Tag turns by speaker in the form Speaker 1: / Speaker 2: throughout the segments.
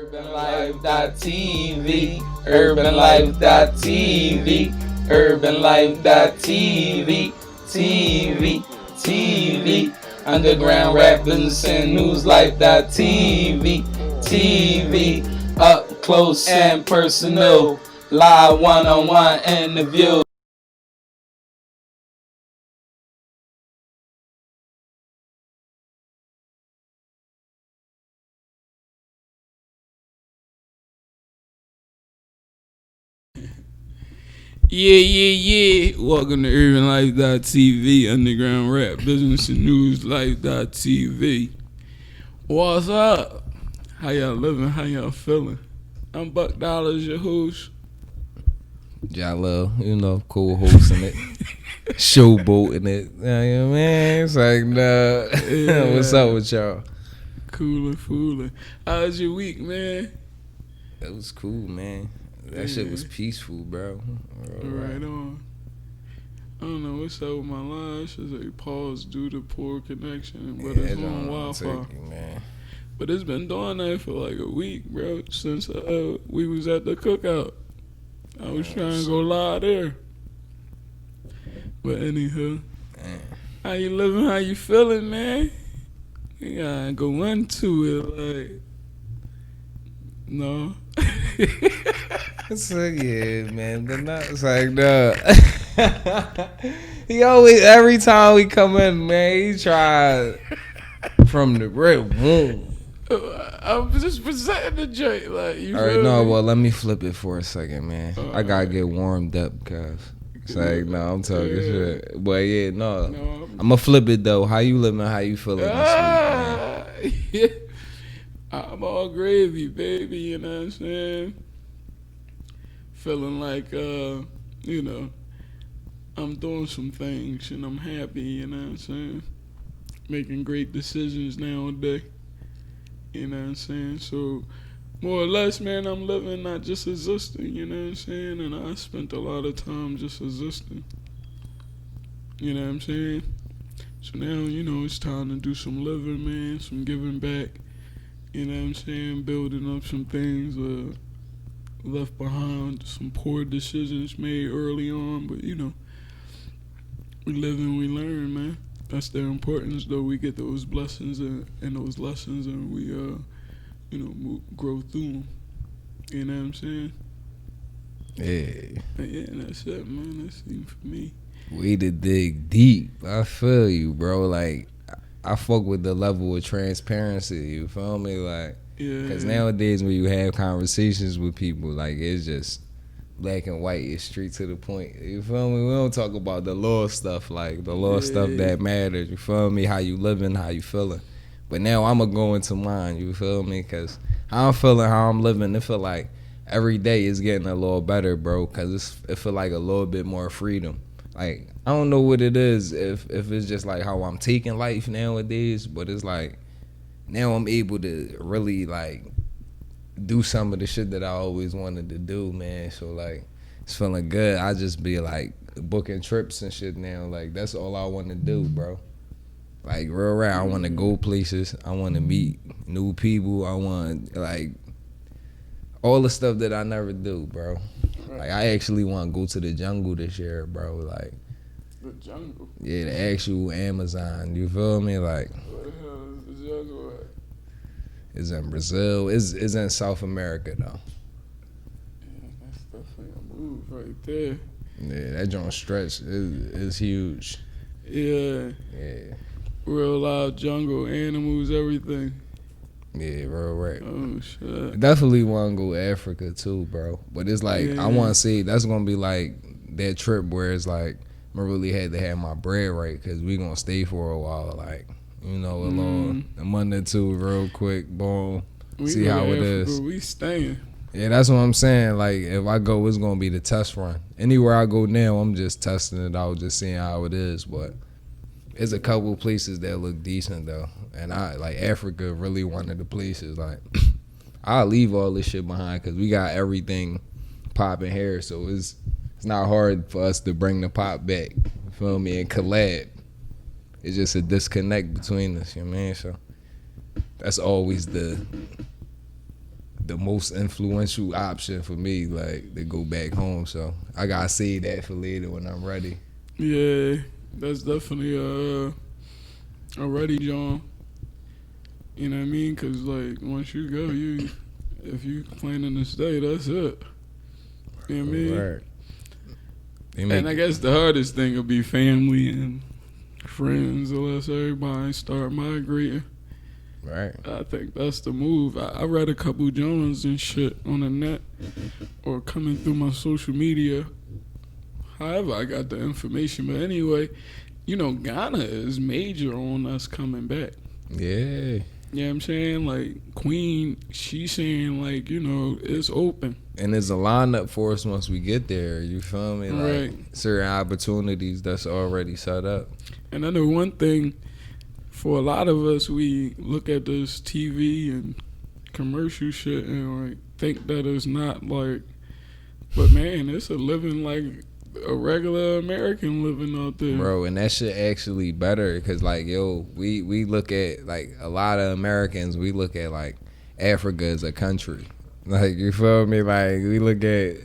Speaker 1: UrbanLife.tv, UrbanLife.tv, UrbanLife.tv, TV, Underground Rap Business and Newslife.tv, TV, up close and personal, live one-on-one interview.
Speaker 2: Yeah. Welcome to UrbanLife.tv, Underground Rap Business and Newslife.tv. What's up? How y'all living? How y'all feeling? I'm Buck Dollars, your host.
Speaker 3: Jalil, cool hosting it. Showboating it. You know what I mean? It's like, nah.
Speaker 2: Yeah.
Speaker 3: What's up with y'all?
Speaker 2: Coolin', fooling. How's your week, man?
Speaker 3: It was cool, man. That shit was peaceful, bro.
Speaker 2: Right on. I don't know what's up with my line. It's just like pause due to poor connection, but it's on Wi-Fi.
Speaker 3: Man.
Speaker 2: But it's been doing that for like a week, bro, since we was at the cookout. I was trying to go live there. But anywho, how you living? How you feeling, man? You gotta go into it, like, no.
Speaker 3: It's like, yeah, man. It's like, no. He always, every time we come in, man, he tries from the red womb.
Speaker 2: I'm just presenting the joint, like, you
Speaker 3: All right,
Speaker 2: feel
Speaker 3: no,
Speaker 2: me?
Speaker 3: well, let me flip it for a second, man. I gotta get warmed up, cuz. It's like, no, I'm talking shit. But yeah, no. I'm gonna flip it, though. How you living? How you feeling this week, man?
Speaker 2: Yeah. I'm all gravy, baby, you know what I'm saying? Feeling like, I'm doing some things and I'm happy, you know what I'm saying? Making great decisions nowadays, you know what I'm saying? So, more or less, man, I'm living, not just existing, you know what I'm saying? And I spent a lot of time just existing, you know what I'm saying? So now, it's time to do some living, man, some giving back, you know what I'm saying? Building up some things left behind, some poor decisions made early on, but, we live and we learn, man. That's the importance, though. We get those blessings and those lessons, and we, grow through them. You know what I'm saying?
Speaker 3: Yeah.
Speaker 2: Yeah, that's it, man. That's it for me.
Speaker 3: We to dig deep. I feel you, bro. Like, I fuck with the level of transparency. You feel me? Like,
Speaker 2: Yeah.
Speaker 3: because nowadays when you have conversations with people, like, it's just black and white. It's straight to the point. You feel me? We don't talk about the law stuff, like the law stuff that matters. You feel me? How you living, how you feeling. But now I'm going to go into mine. You feel me? Because how I'm feeling, how I'm living, it feel like every day is getting a little better, bro. Because it feel like a little bit more freedom. Like, I don't know what it is, if it's just like how I'm taking life nowadays, but it's like now I'm able to really like do some of the shit that I always wanted to do, man. So like it's feeling good. I just be like booking trips and shit now. Like that's all I want to do, bro. Like real rap, I want to go places. I want to meet new people. I want like all the stuff that I never do, bro. Like, I actually want to go to the jungle this year, bro. Like,
Speaker 2: the jungle?
Speaker 3: Yeah, the actual Amazon. You feel me? Like,
Speaker 2: where the hell is the jungle at?
Speaker 3: It's in Brazil. It's in South America, though.
Speaker 2: Yeah, that's definitely a move right there.
Speaker 3: Yeah, that joint stretch is huge.
Speaker 2: Yeah.
Speaker 3: Yeah.
Speaker 2: Real live jungle, animals, everything.
Speaker 3: Yeah, real right.
Speaker 2: Oh, shit.
Speaker 3: Definitely want to go to Africa, too, bro. But it's like, I want to see, that's going to be like that trip where it's like, I really had to have my bread right because we going to stay for a while. Like, a month or two real quick, boom, see how it is.
Speaker 2: We staying.
Speaker 3: Yeah, that's what I'm saying. Like, if I go, it's going to be the test run. Anywhere I go now, I'm just testing it out, just seeing how it is. But there's a couple places that look decent, though. And Africa really one of the places. Like, I'll leave all this shit behind because we got everything popping here. So it's not hard for us to bring the pop back, you feel me, and collab. It's just a disconnect between us, you know what I mean? So that's always the the most influential option for me, like to go back home. So I gotta save that for later when I'm ready.
Speaker 2: Yeah, that's definitely a ready John. You know what I mean? Cause like once you go, if you planning to stay, that's it. You know what I mean?
Speaker 3: Right.
Speaker 2: And I guess the hardest thing will be family and friends, unless everybody start migrating.
Speaker 3: Right.
Speaker 2: I think that's the move. I read a couple Jones and shit on the net or coming through my social media. However, I got the information. But anyway, you know, Ghana is major on us coming back.
Speaker 3: Yeah.
Speaker 2: You know what I'm saying? Like, Queen, she's saying, like, you know, it's open.
Speaker 3: And there's a lineup for us once we get there. You feel me? Like
Speaker 2: Right.
Speaker 3: certain opportunities that's already set up.
Speaker 2: And I know one thing, for a lot of us, we look at this TV and commercial shit and like think that it's not like, but man, it's a living like a regular American living out there.
Speaker 3: Bro, and that shit actually better because, like, yo, we look at, like, a lot of Americans, we look at, like, Africa as a country. Like, you feel me? Like, we look at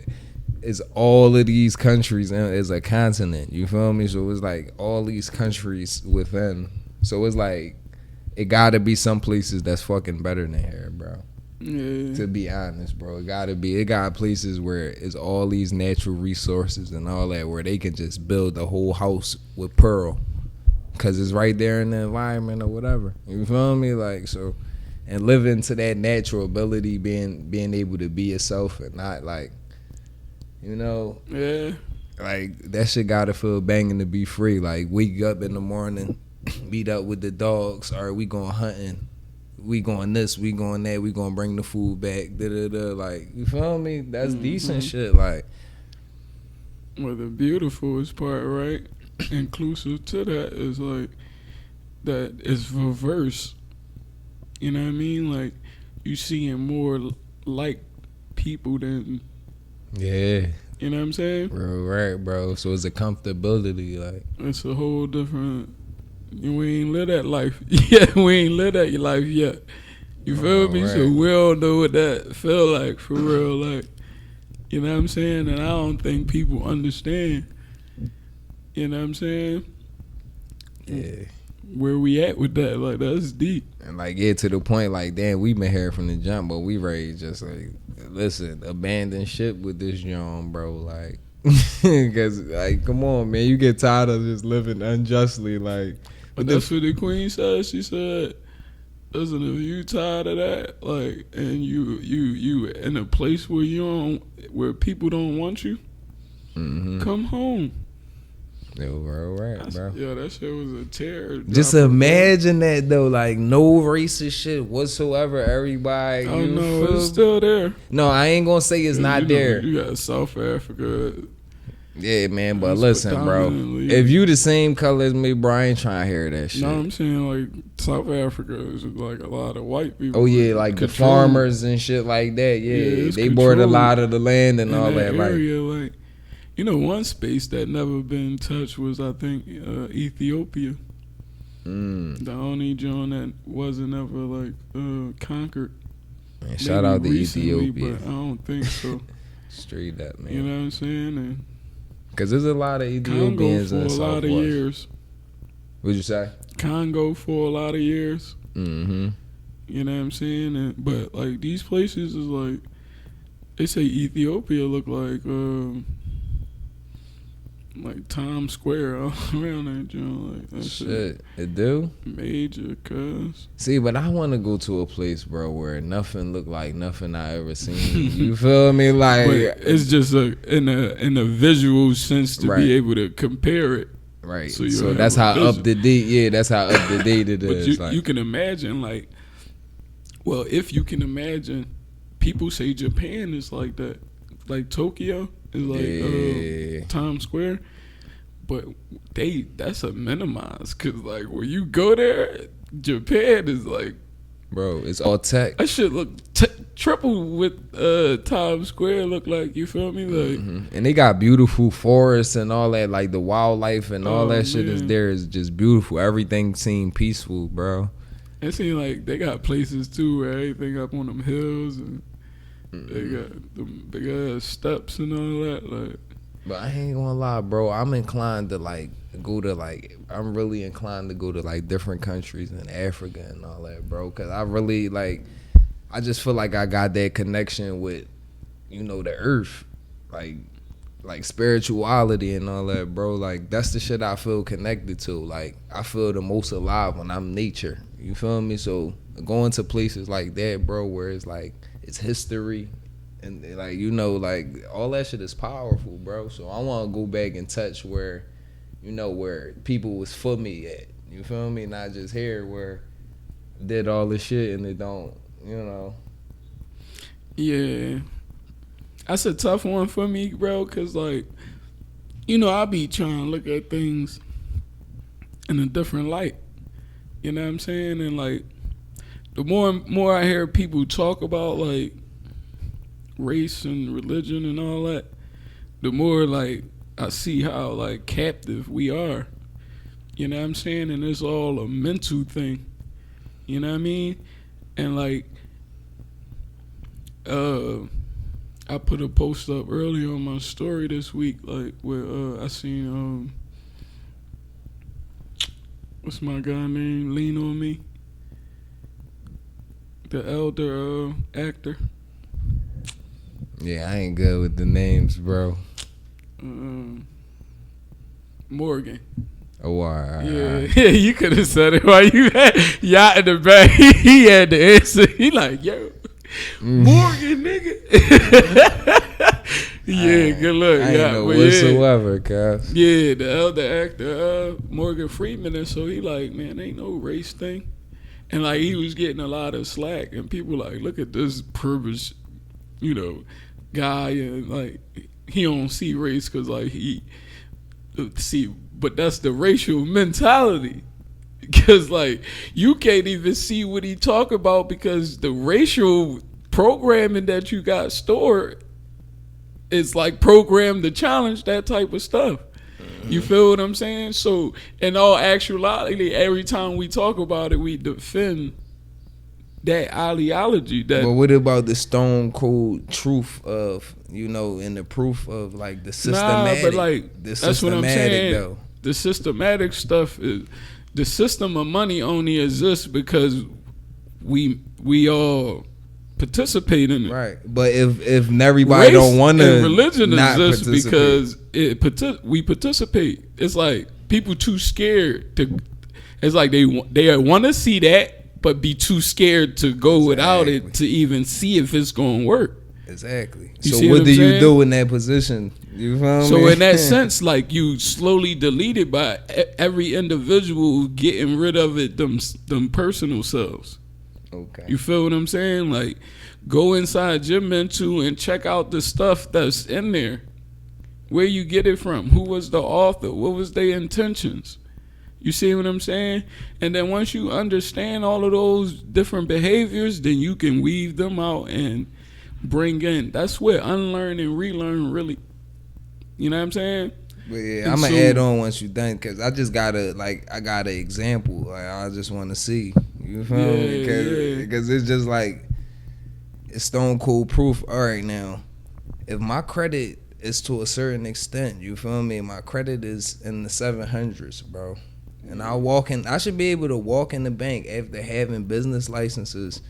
Speaker 3: it's all of these countries as a continent. You feel me? So it's, like, all these countries within. So it's, like, it gotta be some places that's fucking better than here, bro.
Speaker 2: Yeah.
Speaker 3: To be honest, bro, it got places where it's all these natural resources and all that where they can just build a whole house with pearl because it's right there in the environment or whatever. You feel me? Like, so, and living to that natural ability, being able to be yourself and not like, you know,
Speaker 2: Yeah.
Speaker 3: like that shit gotta feel banging to be free. Like, wake up in the morning, meet up with the dogs, or we going hunting. We going this, we going that, we gonna bring the food back, da-da-da. Like, you feel me? That's decent shit, like.
Speaker 2: Well, the beautifulest part, right, inclusive to that is like that it's reverse. You know what I mean? Like, you seeing more like people than,
Speaker 3: Yeah.
Speaker 2: you know what I'm saying?
Speaker 3: Bro, right, bro. So it's a comfortability, like.
Speaker 2: It's a whole different. We ain't live that life. Yeah, we ain't live that life yet. You feel me?
Speaker 3: Right.
Speaker 2: So we don't know what that feel like for real. Like, you know what I'm saying? And I don't think people understand. You know what I'm saying?
Speaker 3: Yeah.
Speaker 2: Where we at with that? Like, that's deep.
Speaker 3: And like, yeah, to the point, like, damn, we been here from the jump, but we ready just like, listen, abandon ship with this John, bro. Like, because, like, come on, man, you get tired of just living unjustly, like.
Speaker 2: But that's what the Queen said. She said, listen, if you tired of that, like, and you in a place where where people don't want you, come home.
Speaker 3: Yo, bro, right, bro.
Speaker 2: Yeah, that shit was a terror.
Speaker 3: Just imagine that though, like no racist shit whatsoever. Everybody,
Speaker 2: Oh no, it's still there.
Speaker 3: No, I ain't gonna say it's not there.
Speaker 2: You got South Africa.
Speaker 3: Yeah, man, but
Speaker 2: It's
Speaker 3: listen, bro.
Speaker 2: predominantly-
Speaker 3: If you the same color as me, bro, I ain't trying to hear that shit.
Speaker 2: No, I'm saying like South Africa is like a lot of white people.
Speaker 3: Oh yeah, like the
Speaker 2: control-
Speaker 3: farmers and shit like that. Yeah,
Speaker 2: it's
Speaker 3: they bought a
Speaker 2: controlled
Speaker 3: lot of the land and
Speaker 2: in
Speaker 3: all that. Like,
Speaker 2: area, like, you know, one space that never been touched was, I think, Ethiopia. The only joint that wasn't ever like conquered.
Speaker 3: man, shout out to
Speaker 2: recently,
Speaker 3: Ethiopia.
Speaker 2: but I don't think so.
Speaker 3: Straight up, man.
Speaker 2: You know what I'm saying? And
Speaker 3: Because there's a lot of
Speaker 2: Congo
Speaker 3: Ethiopians
Speaker 2: for
Speaker 3: in
Speaker 2: a
Speaker 3: the
Speaker 2: lot of
Speaker 3: Southwest.
Speaker 2: years.
Speaker 3: What'd you say?
Speaker 2: Congo for a lot of years.
Speaker 3: Mm-hmm.
Speaker 2: You know what I'm saying? And, but like these places is like, they say Ethiopia look like Times Square all around that joint. Like that
Speaker 3: Shit, it do?
Speaker 2: major, cuz.
Speaker 3: See, but I want to go to a place, bro, where nothing look like nothing I ever seen. You feel me? Like,
Speaker 2: But it's just in a visual sense to
Speaker 3: Right.
Speaker 2: be able to compare it.
Speaker 3: right.
Speaker 2: So
Speaker 3: So,
Speaker 2: you
Speaker 3: that's
Speaker 2: have
Speaker 3: how
Speaker 2: a
Speaker 3: up to date. Yeah, that's how up to date it
Speaker 2: But
Speaker 3: is. Like,
Speaker 2: you can imagine, like, well, if you can imagine, people say Japan is like that. Like Tokyo is like
Speaker 3: Yeah.
Speaker 2: Times Square. But that's a minimized. Because, like, when you go there, Japan is like,
Speaker 3: bro, it's all tech.
Speaker 2: that shit look triple with Times Square look like, you feel me? Like,
Speaker 3: And they got beautiful forests and all that, like the wildlife and all
Speaker 2: Oh,
Speaker 3: that shit is
Speaker 2: man.
Speaker 3: there is just beautiful. Everything seemed peaceful, bro.
Speaker 2: it seems like they got places, too, where everything up on them hills. And They got the big ass steps and all that. Like,
Speaker 3: but I ain't gonna lie, bro. I'm inclined to go to I'm really inclined to go to different countries in Africa and all that, bro. Cause I really I just feel like I got that connection with, the earth, like spirituality and all that, bro. Like that's the shit I feel connected to. Like I feel the most alive when I'm nature. You feel me? So going to places like that, bro, where it's it's history and all that shit is powerful, bro. So I want to go back and touch where, where people was for me at. You feel me? Not just here where did all this shit and it don't,
Speaker 2: Yeah. That's a tough one for me, bro, because, I be trying to look at things in a different light. You know what I'm saying? And, the more I hear people talk about, race and religion and all that, the more, I see how, captive we are. You know what I'm saying? And it's all a mental thing. You know what I mean? And, I put a post up earlier on my story this week, where I seen what's my guy name? Lean on Me, the elder actor.
Speaker 3: Yeah, I ain't good with the names, bro.
Speaker 2: Morgan.
Speaker 3: Oh, all right.
Speaker 2: Yeah, you could have said it while you had yacht in the back. He had the answer. He yo. Morgan, nigga. Yeah, good luck.
Speaker 3: I ain't know whatsoever, cuz.
Speaker 2: Yeah, the elder actor, Morgan Freeman, and so he man, ain't no race thing. And he was getting a lot of slack, and people look at this privileged, guy, and he don't see race because he see, but that's the racial mentality. Because you can't even see what he talk about because the racial programming that you got stored is programmed to challenge that type of stuff. You feel what I'm saying? So in all actuality, every time we talk about it, we defend that ideology. But
Speaker 3: what about the stone cold truth of, and the proof of the systematic?
Speaker 2: Nah, but
Speaker 3: the
Speaker 2: that's what I'm saying.
Speaker 3: Though.
Speaker 2: The systematic stuff is, the system of money only exists because we all participate in it.
Speaker 3: Right. But if everybody
Speaker 2: race
Speaker 3: don't want to,
Speaker 2: religion exists because we participate. It's people too scared to. It's they want to see that, but be too scared to go without it to even see if it's going to work.
Speaker 3: Exactly.
Speaker 2: You
Speaker 3: so what do you do in that position? You feel me?
Speaker 2: So in that sense, you slowly deleted by every individual getting rid of it, them personal selves.
Speaker 3: Okay.
Speaker 2: You feel what I'm saying? Go inside your mental and check out the stuff that's in there. Where you get it from? Who was the author? What was their intentions? You see what I'm saying? And then once you understand all of those different behaviors, then you can weave them out and bring in. That's where unlearn and relearn really. You know what I'm saying?
Speaker 3: But yeah, I'm gonna add on once you done, cause I just got I got an example. I just want to see. You feel me? Cause it's just it's stone cold proof. All right, now, if my credit is to a certain extent, you feel me? My credit is in the 700s, bro. And I should be able to walk in the bank after having business licenses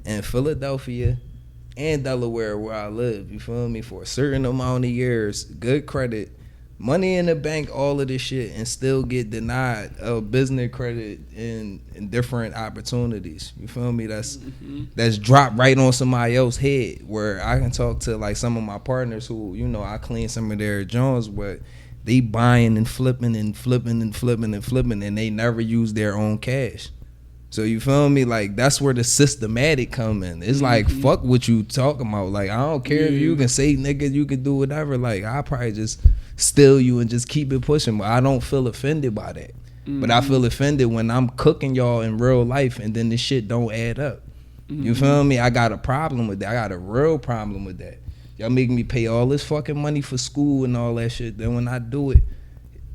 Speaker 3: in Philadelphia and Delaware where I live, you feel me, for a certain amount of years, good credit, money in the bank, all of this shit, and still get denied of business credit in different opportunities. You feel me? That's dropped right on somebody else's head, where I can talk to some of my partners who, I clean some of their joints, but they buying and flipping and flipping and flipping and flipping, and they never use their own cash. So you feel me? That's where the systematic come in. It's fuck what you talking about. I don't care if you can say nigga, you can do whatever. I probably just steal you and just keep it pushing. But I don't feel offended by that. But I feel offended when I'm cooking y'all in real life and then this shit don't add up. You feel me? I got a problem with that. I got a real problem with that. Y'all make me pay all this fucking money for school and all that shit. Then when I do it,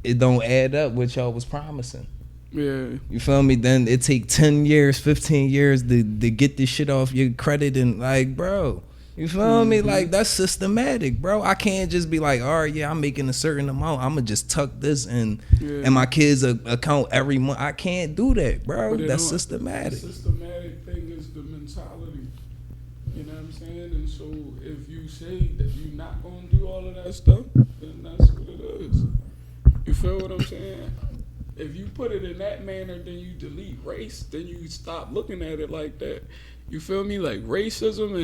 Speaker 3: it don't add up what y'all was promising.
Speaker 2: Yeah.
Speaker 3: You feel me? Then it take 10 years, 15 years to get this shit off your credit and bro, You feel me? Like, that's systematic, bro. I can't just be like, all right, yeah, I'm making a certain amount. I'm gonna just tuck this in my kids' account every month. I can't do that, bro. That's systematic.
Speaker 2: The systematic thing is the mentality. You know what I'm saying? And so if you say that you're not gonna do all of that stuff, then that's what it is. You feel what I'm saying? If you put it in that manner, then you delete race. Then you stop looking at it like that. You feel me? Like racism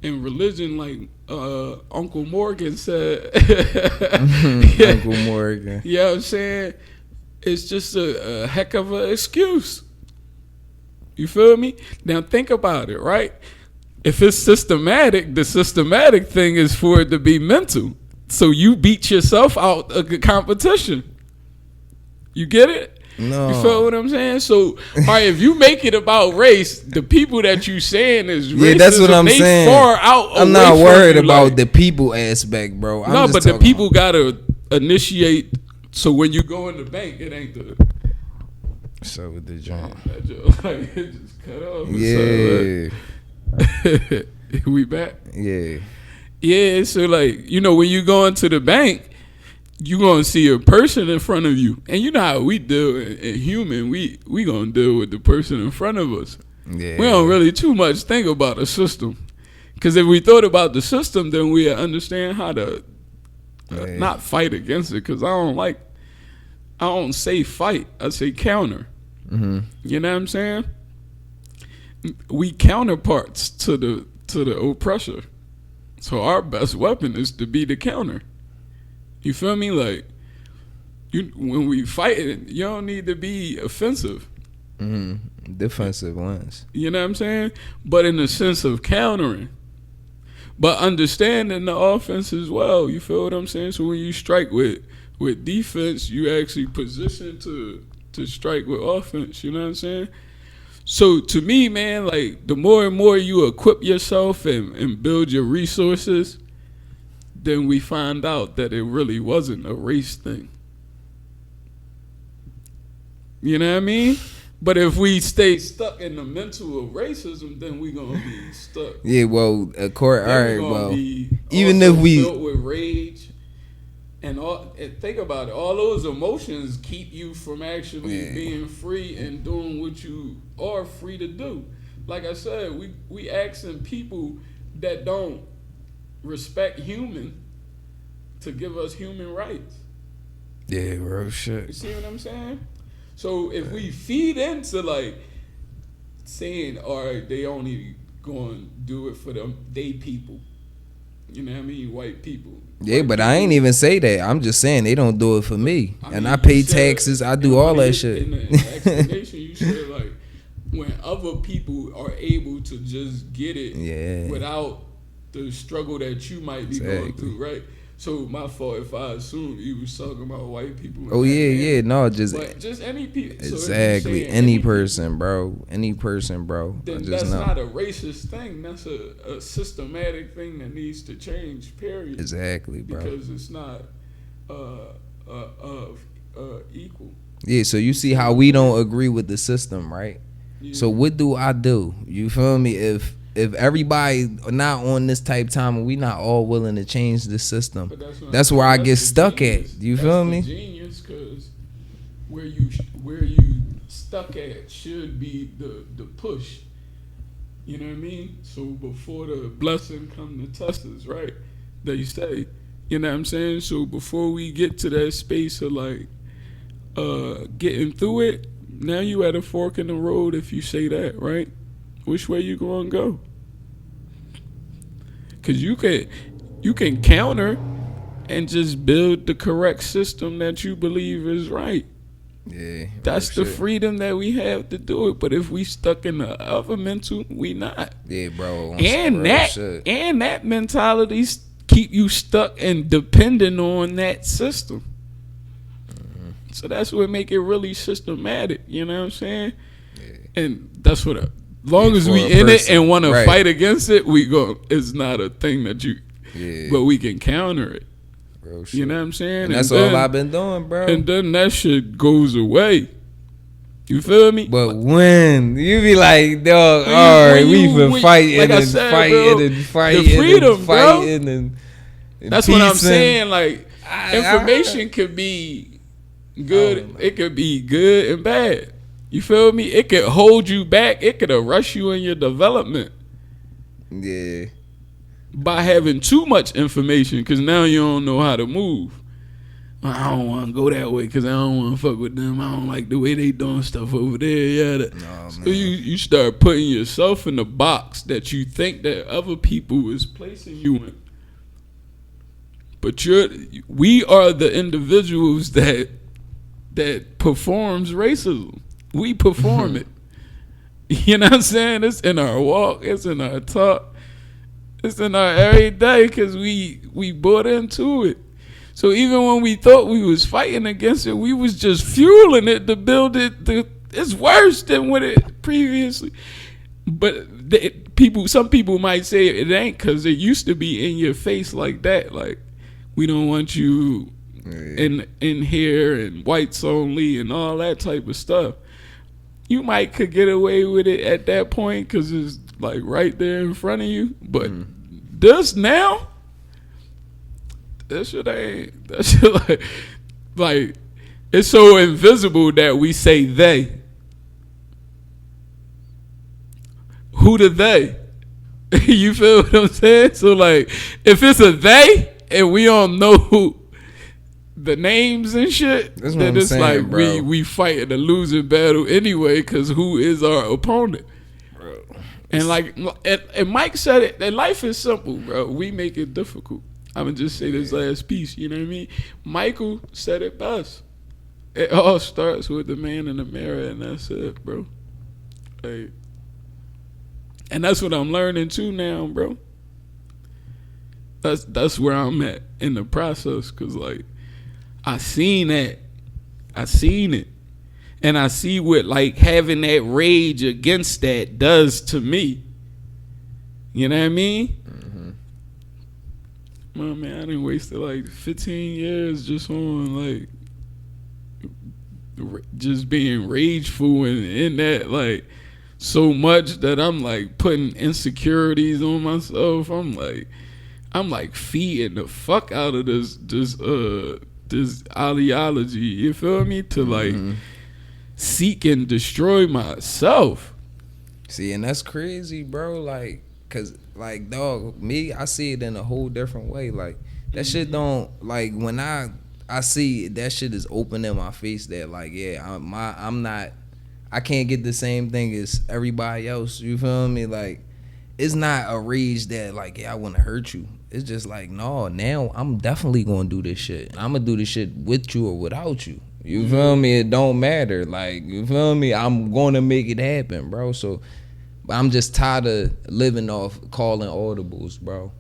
Speaker 2: and religion, like Uncle Morgan said.
Speaker 3: Uncle Morgan.
Speaker 2: You know what I'm saying? It's just a heck of an excuse. You feel me? Now think about it, right? If it's systematic, the systematic thing is for it to be mental. So you beat yourself out of the competition. You get it?
Speaker 3: No.
Speaker 2: You feel what I'm saying? So, all right, if you make it about race, the people that you saying is racism,
Speaker 3: yeah, that's what I'm
Speaker 2: they
Speaker 3: saying.
Speaker 2: Far out.
Speaker 3: I'm not worried about the people aspect, bro.
Speaker 2: No, but the people gotta initiate. So when you go in the bank, it ain't the.
Speaker 3: So with the joint,
Speaker 2: like it just cut off.
Speaker 3: Yeah.
Speaker 2: We back.
Speaker 3: Yeah.
Speaker 2: Yeah. So like when you go into the bank, you gonna see a person in front of you, and you know how we deal in human. We gonna deal with the person in front of us.
Speaker 3: Yeah.
Speaker 2: We don't really too much think about the system, because if we thought about the system, then we understand how to not fight against it. Because I don't say fight, I say counter.
Speaker 3: Mm-hmm.
Speaker 2: You know what I'm saying? We counterparts to the oppressor. So our best weapon is to be the counter. You feel me? Like, when we fight it, you don't need to be offensive.
Speaker 3: Mm-hmm. Defensive ones.
Speaker 2: You know what I'm saying? But in the sense of countering. But understanding the offense as well. You feel what I'm saying? So when you strike with defense, you actually position to strike with offense. You know what I'm saying? So to me, man, like, the more and more you equip yourself and build your resources, then we find out that it really wasn't a race thing. You know what I mean? But if we stay stuck in the mental of racism, then we gonna be stuck.
Speaker 3: Yeah, well, all right, well,
Speaker 2: even if we filled with rage and think about it, all those emotions keep you from actually being free and doing what you are free to do. Like I said, we asking people that don't respect human to give us human rights.
Speaker 3: Yeah, real shit.
Speaker 2: You see what I'm saying? So if we feed into like saying, all right, they only going to do it for they people. You know what I mean? White people.
Speaker 3: Yeah, but I ain't even say that. I'm just saying they don't do it for me. I pay taxes. I do all that shit.
Speaker 2: In the explanation, you said like when other people are able to just get it without the struggle that you might be going through, right? So my fault if I assumed you was talking about white people.
Speaker 3: Oh yeah, no, just
Speaker 2: any people.
Speaker 3: Exactly, so any person, bro. Any person, bro.
Speaker 2: Then that's not a racist thing. That's a systematic thing that needs to change. Period.
Speaker 3: Exactly, bro.
Speaker 2: Because it's not equal.
Speaker 3: Yeah. So you see how we don't agree with the system, right? Yeah. So what do I do? You feel me? If everybody not on this type time and we not all willing to change the system, that's where I get stuck at. You feel me?
Speaker 2: Genius, because where you stuck at should be the push. You know what I mean? So before the blessing come to test us, right? They say, you know what I'm saying? So before we get to that space of like getting through it, now you at a fork in the road if you say that, right? Which way you gonna go? Cause you can counter and just build the correct system that you believe is right.
Speaker 3: Yeah,
Speaker 2: that's the freedom that we have to do it. But if we stuck in the other mental, we not.
Speaker 3: Yeah, bro.
Speaker 2: And that mentality keep you stuck and dependent on that system. Mm-hmm. So that's what make it really systematic. You know what I'm saying? Yeah. And that's what. Long as we in it and want to fight against it, we go. It's not a thing that you. Yeah. But we can counter it. Real shit. You know what I'm saying?
Speaker 3: And that's all I've been doing, bro.
Speaker 2: And then that shit goes away. You feel me?
Speaker 3: But when you be like, dog, all right, we been fighting
Speaker 2: like
Speaker 3: and fighting and fighting and fighting and
Speaker 2: that's what I'm saying. Like, information could be good. It could be good and bad. You feel me? It could hold you back. It could rush you in your development.
Speaker 3: Yeah.
Speaker 2: By having too much information, because now you don't know how to move. I don't want to go that way because I don't want to fuck with them. I don't like the way they doing stuff over there. Yeah, so you start putting yourself in the box that you think that other people is placing you in. But we are the individuals that performs racism. We perform it. You know what I'm saying? It's in our walk. It's in our talk. It's in our everyday because we bought into it. So even when we thought we was fighting against it, we was just fueling it to build it. It's worse than what it previously. But some people might say it ain't because it used to be in your face like that. Like, we don't want you in here and whites only and all that type of stuff. You might could get away with it at that point because it's like right there in front of you. But this now, that shit like it's so invisible that we say they. Who the they? You feel what I'm saying? So like, if it's a they and we don't know who the names and shit, then it's saying, like bro. we fighting a losing battle anyway because who is our opponent? Bro. And like and Mike said it, that life is simple, bro. We make it difficult. I'm going to just say this last piece, you know what I mean? Michael said it best. It all starts with the man in the mirror, and that's it, bro. Like, and that's what I'm learning too now, bro. That's where I'm at in the process, because, like, I seen that. I seen it. And I see what, like, having that rage against that does to me. You know what I mean? Oh, man, I done wasted like 15 years just on like just being rageful and in that like so much that I'm like putting insecurities on myself. I'm like feeding the fuck out of this ideology. You feel me? To like seek and destroy myself.
Speaker 3: See, and that's crazy, bro. Like, cause like, dog, me, I see it in a whole different way. Like, that shit don't, like, when I see it, that shit is open in my face that, like, yeah, I'm not, I can't get the same thing as everybody else. You feel me? Like, it's not a rage that, like, yeah, I want to hurt you. It's just like, no, now I'm definitely going to do this shit. I'm going to do this shit with you or without you. You feel me? It don't matter. Like, you feel me? I'm going to make it happen, bro. So, I'm just tired of living off calling audibles, bro.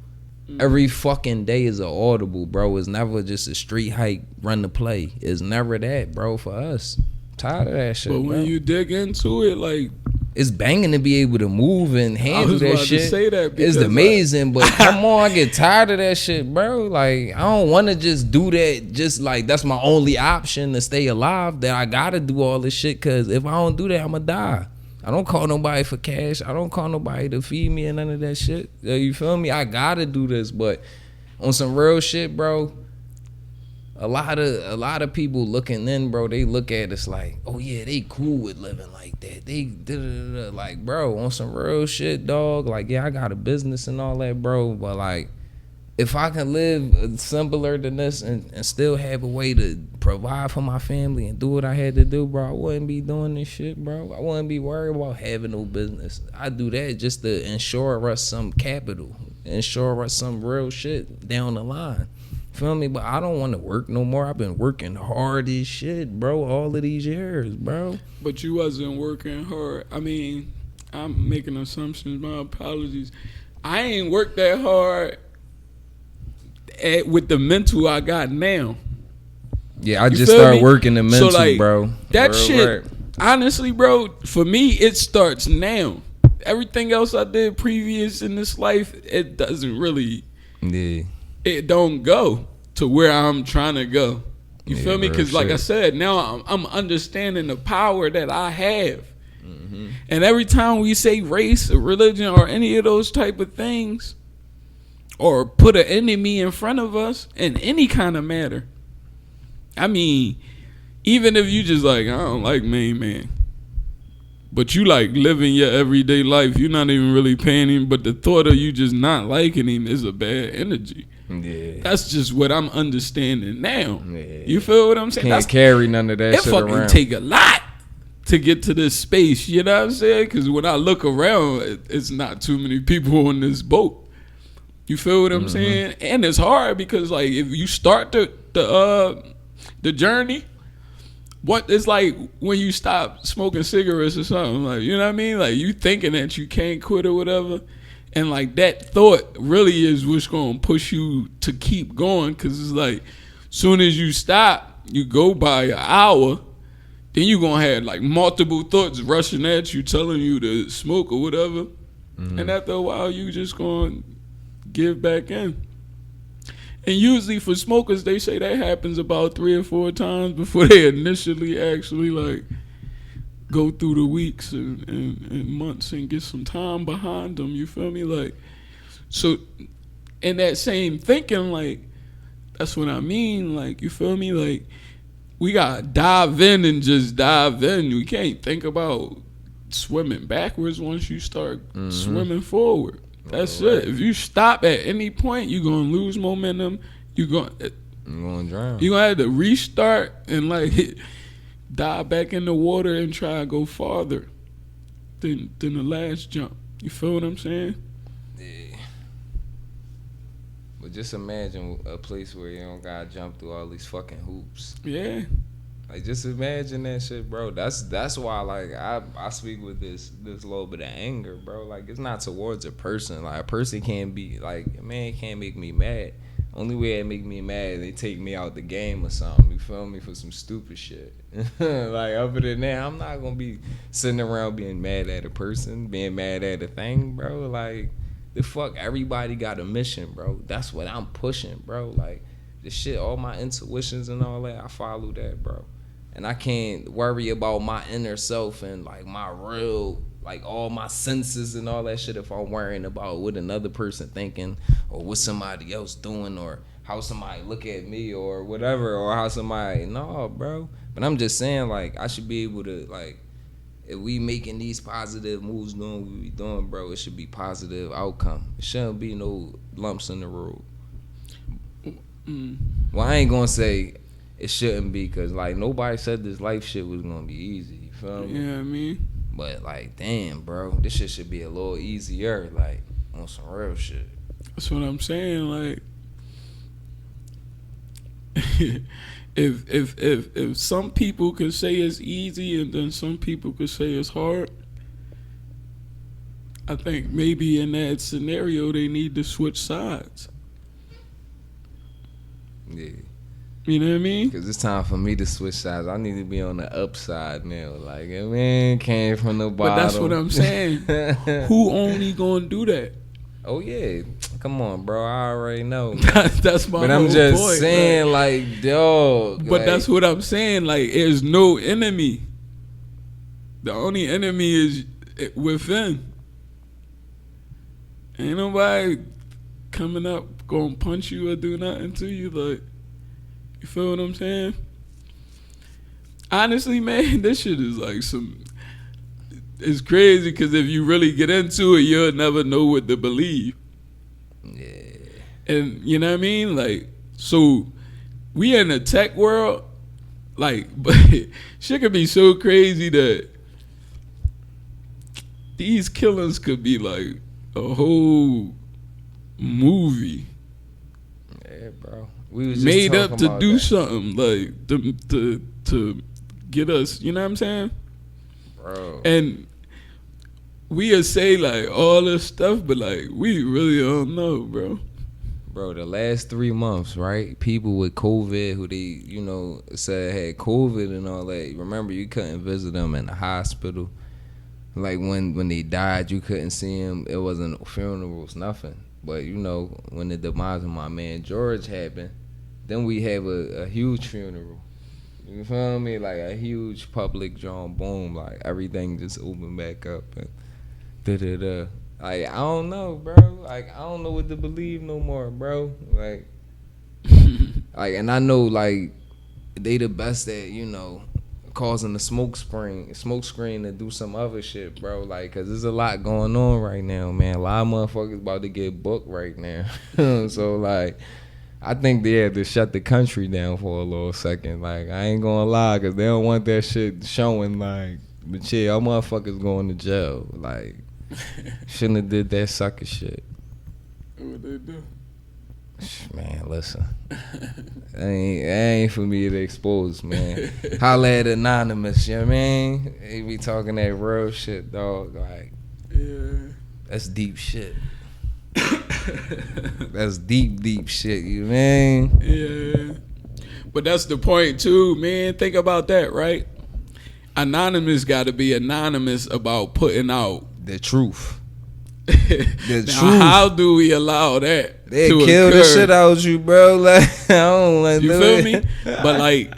Speaker 3: Every fucking day is an audible, bro. It's never just a street hike, run the play. It's never that, bro, for us. Tired of that shit,
Speaker 2: but when you dig into it, like,
Speaker 3: it's banging to be able to move and handle that shit.
Speaker 2: To say that
Speaker 3: it's amazing, but come on, I get tired of that shit, bro. Like, I don't want to just do that. Just like that's my only option to stay alive. That I gotta do all this shit because if I don't do that, I'ma die. I don't call nobody for cash. I don't call nobody to feed me and none of that shit. You feel me? I gotta do this, but on some real shit, bro. A lot of people looking in, bro. They look at us like, oh yeah, they cool with living like that. They da-da-da-da. Like, bro, on some real shit, dog. Like, yeah, I got a business and all that, bro. But like, if I can live simpler than this and still have a way to provide for my family and do what I had to do, bro, I wouldn't be doing this shit, bro. I wouldn't be worried about having no business. I do that just to ensure us some capital, ensure us some real shit down the line. Feel me? But I don't want to work no more. I've been working hard as shit, bro, all of these years, bro.
Speaker 2: But you wasn't working hard. I mean, I'm making assumptions. My apologies. I ain't worked that hard with the mental I got now.
Speaker 3: Yeah, I just started working the mental,
Speaker 2: so like,
Speaker 3: bro.
Speaker 2: That shit, honestly, bro, for me, it starts now. Everything else I did previous in this life, it doesn't really, it don't go to where I'm trying to go. You feel me? Because like I said, now I'm understanding the power that I have. Mm-hmm. And every time we say race or religion or any of those type of things, or put an enemy in front of us in any kind of matter, I mean, even if you just like, I don't like main man, but you like living your everyday life, you're not even really paying him, but the thought of you just not liking him is a bad energy. Yeah. That's just what I'm understanding now. Yeah. You feel what I'm saying?
Speaker 3: Can't carry none of that shit around. It fucking
Speaker 2: take a lot to get to this space, you know what I'm saying? Because when I look around, it's not too many people on this boat. You feel what I'm saying? And it's hard because like if you start the journey, what it's like when you stop smoking cigarettes or something, like, you know what I mean? Like you thinking that you can't quit or whatever. And like that thought really is what's going to push you to keep going. Cause it's like, soon as you stop, you go by an hour, then you going to have like multiple thoughts rushing at you, telling you to smoke or whatever. Mm-hmm. And after a while, you just going to give back in. And usually for smokers, they say that happens about 3 or 4 times before they initially actually like go through the weeks and months and get some time behind them. You feel me? Like, so in that same thinking, like, that's what I mean. Like, you feel me? Like, we gotta dive in and just dive in. We can't think about swimming backwards once you start swimming forward. That's it. If you stop at any point, you're gonna lose momentum. You're gonna
Speaker 3: drown.
Speaker 2: You're gonna have to restart and like dive back in the water and try to go farther than the last jump. You feel what I'm saying?
Speaker 3: Yeah. But just imagine a place where you don't gotta jump through all these fucking hoops.
Speaker 2: Yeah.
Speaker 3: Like, just imagine that shit, bro. That's why, like, I speak with this little bit of anger, bro. Like, it's not towards a person. Like, a person can't be, like, a man can't make me mad. Only way it make me mad, they take me out the game or something. You feel me? For some stupid shit. Like, other than that, I'm not gonna be sitting around being mad at a person, being mad at a thing, bro. Like, the fuck, everybody got a mission, bro. That's what I'm pushing, bro. Like, the shit, all my intuitions and all that, I follow that, bro. And I can't worry about my inner self and like my real, like all my senses and all that shit if I'm worrying about what another person thinking or what somebody else doing or how somebody look at me or whatever or how somebody, no, bro. But I'm just saying, like, I should be able to, like, if we making these positive moves doing what we doing, bro, it should be positive outcome. It shouldn't be no lumps in the road. Well, I ain't gonna say it shouldn't be, because, like, nobody said this life shit was going to be easy. You feel me?
Speaker 2: Yeah, I mean.
Speaker 3: But, like, damn, bro. This shit should be a little easier, like, on some real shit.
Speaker 2: That's what I'm saying. Like, if some people could say it's easy and then some people could say it's hard, I think maybe in that scenario they need to switch sides.
Speaker 3: Yeah.
Speaker 2: You know what I mean?
Speaker 3: Because it's time for me to switch sides. I need to be on the upside now. Like, a man came from the bottom.
Speaker 2: But that's what I'm saying. Who only gonna do that?
Speaker 3: Oh, yeah. Come on, bro. I already know.
Speaker 2: That's my
Speaker 3: But
Speaker 2: whole
Speaker 3: I'm just
Speaker 2: point,
Speaker 3: saying, like, dog.
Speaker 2: But
Speaker 3: like,
Speaker 2: that's what I'm saying. Like, there's no enemy. The only enemy is within. Ain't nobody coming up gonna punch you or do nothing to you. Like, you feel what I'm saying? Honestly, man, this shit is like it's crazy because if you really get into it, you'll never know what to believe.
Speaker 3: Yeah.
Speaker 2: And you know what I mean? Like, so we in the tech world, like, but shit could be so crazy that these killings could be like a whole movie.
Speaker 3: Yeah, bro. We was just
Speaker 2: made up to do
Speaker 3: that.
Speaker 2: something, like to get us, you know what I'm saying?
Speaker 3: Bro.
Speaker 2: And we'll say like all this stuff, but like we really don't know, bro.
Speaker 3: Bro, the last 3 months, right? People with COVID who they, you know, said had COVID and all that. Remember, you couldn't visit them in the hospital. Like when they died, you couldn't see them. It wasn't funerals, nothing. But, you know, when the demise of my man George happened, Then we have a huge funeral. You feel me? Like a huge public drum, boom, like everything just opened back up and da-da-da. Like, I don't know, bro. Like, I don't know what to believe no more, bro. Like, and I know, like, they the best at, you know, causing the smoke screen to do some other shit, bro. Like, cause there's a lot going on right now, man. A lot of motherfuckers about to get booked right now. So, like, I think they had to shut the country down for a little second. Like, I ain't gonna lie, cause they don't want that shit showing, like, but shit, y'all motherfuckers going to jail. Like, shouldn't have did that sucker shit.
Speaker 2: What they do?
Speaker 3: Man, listen. That ain't for me to expose, man. Holla at Anonymous, you know what I mean? They be talking that real shit, dog. Like,
Speaker 2: yeah.
Speaker 3: That's deep shit. That's deep shit, you know what I mean?
Speaker 2: Yeah. But that's the point, too, man. Think about that, right? Anonymous got to be anonymous about putting out
Speaker 3: the truth.
Speaker 2: The truth. How do we allow that?
Speaker 3: They kill the shit out you, bro. Like, I don't like
Speaker 2: you feel me? But like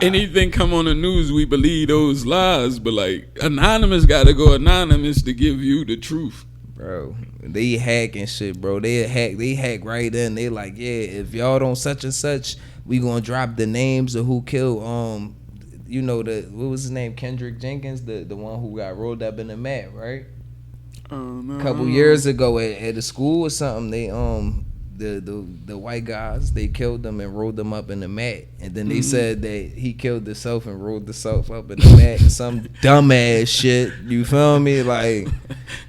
Speaker 2: anything come on the news, we believe those lies. But like Anonymous got to go anonymous to give you the truth,
Speaker 3: bro. They hacking shit, bro. They hack right in. They like, yeah, if y'all don't such and such, we gonna drop the names of who killed you know, what was his name? Kendrick Jenkins, the one who got rolled up in the mat, right?
Speaker 2: No.
Speaker 3: A couple years ago at a school or something, they the white guys, they killed them and rolled them up in the mat, and then they said that he killed himself and rolled himself up in the mat. Some dumbass shit, you feel me? Like,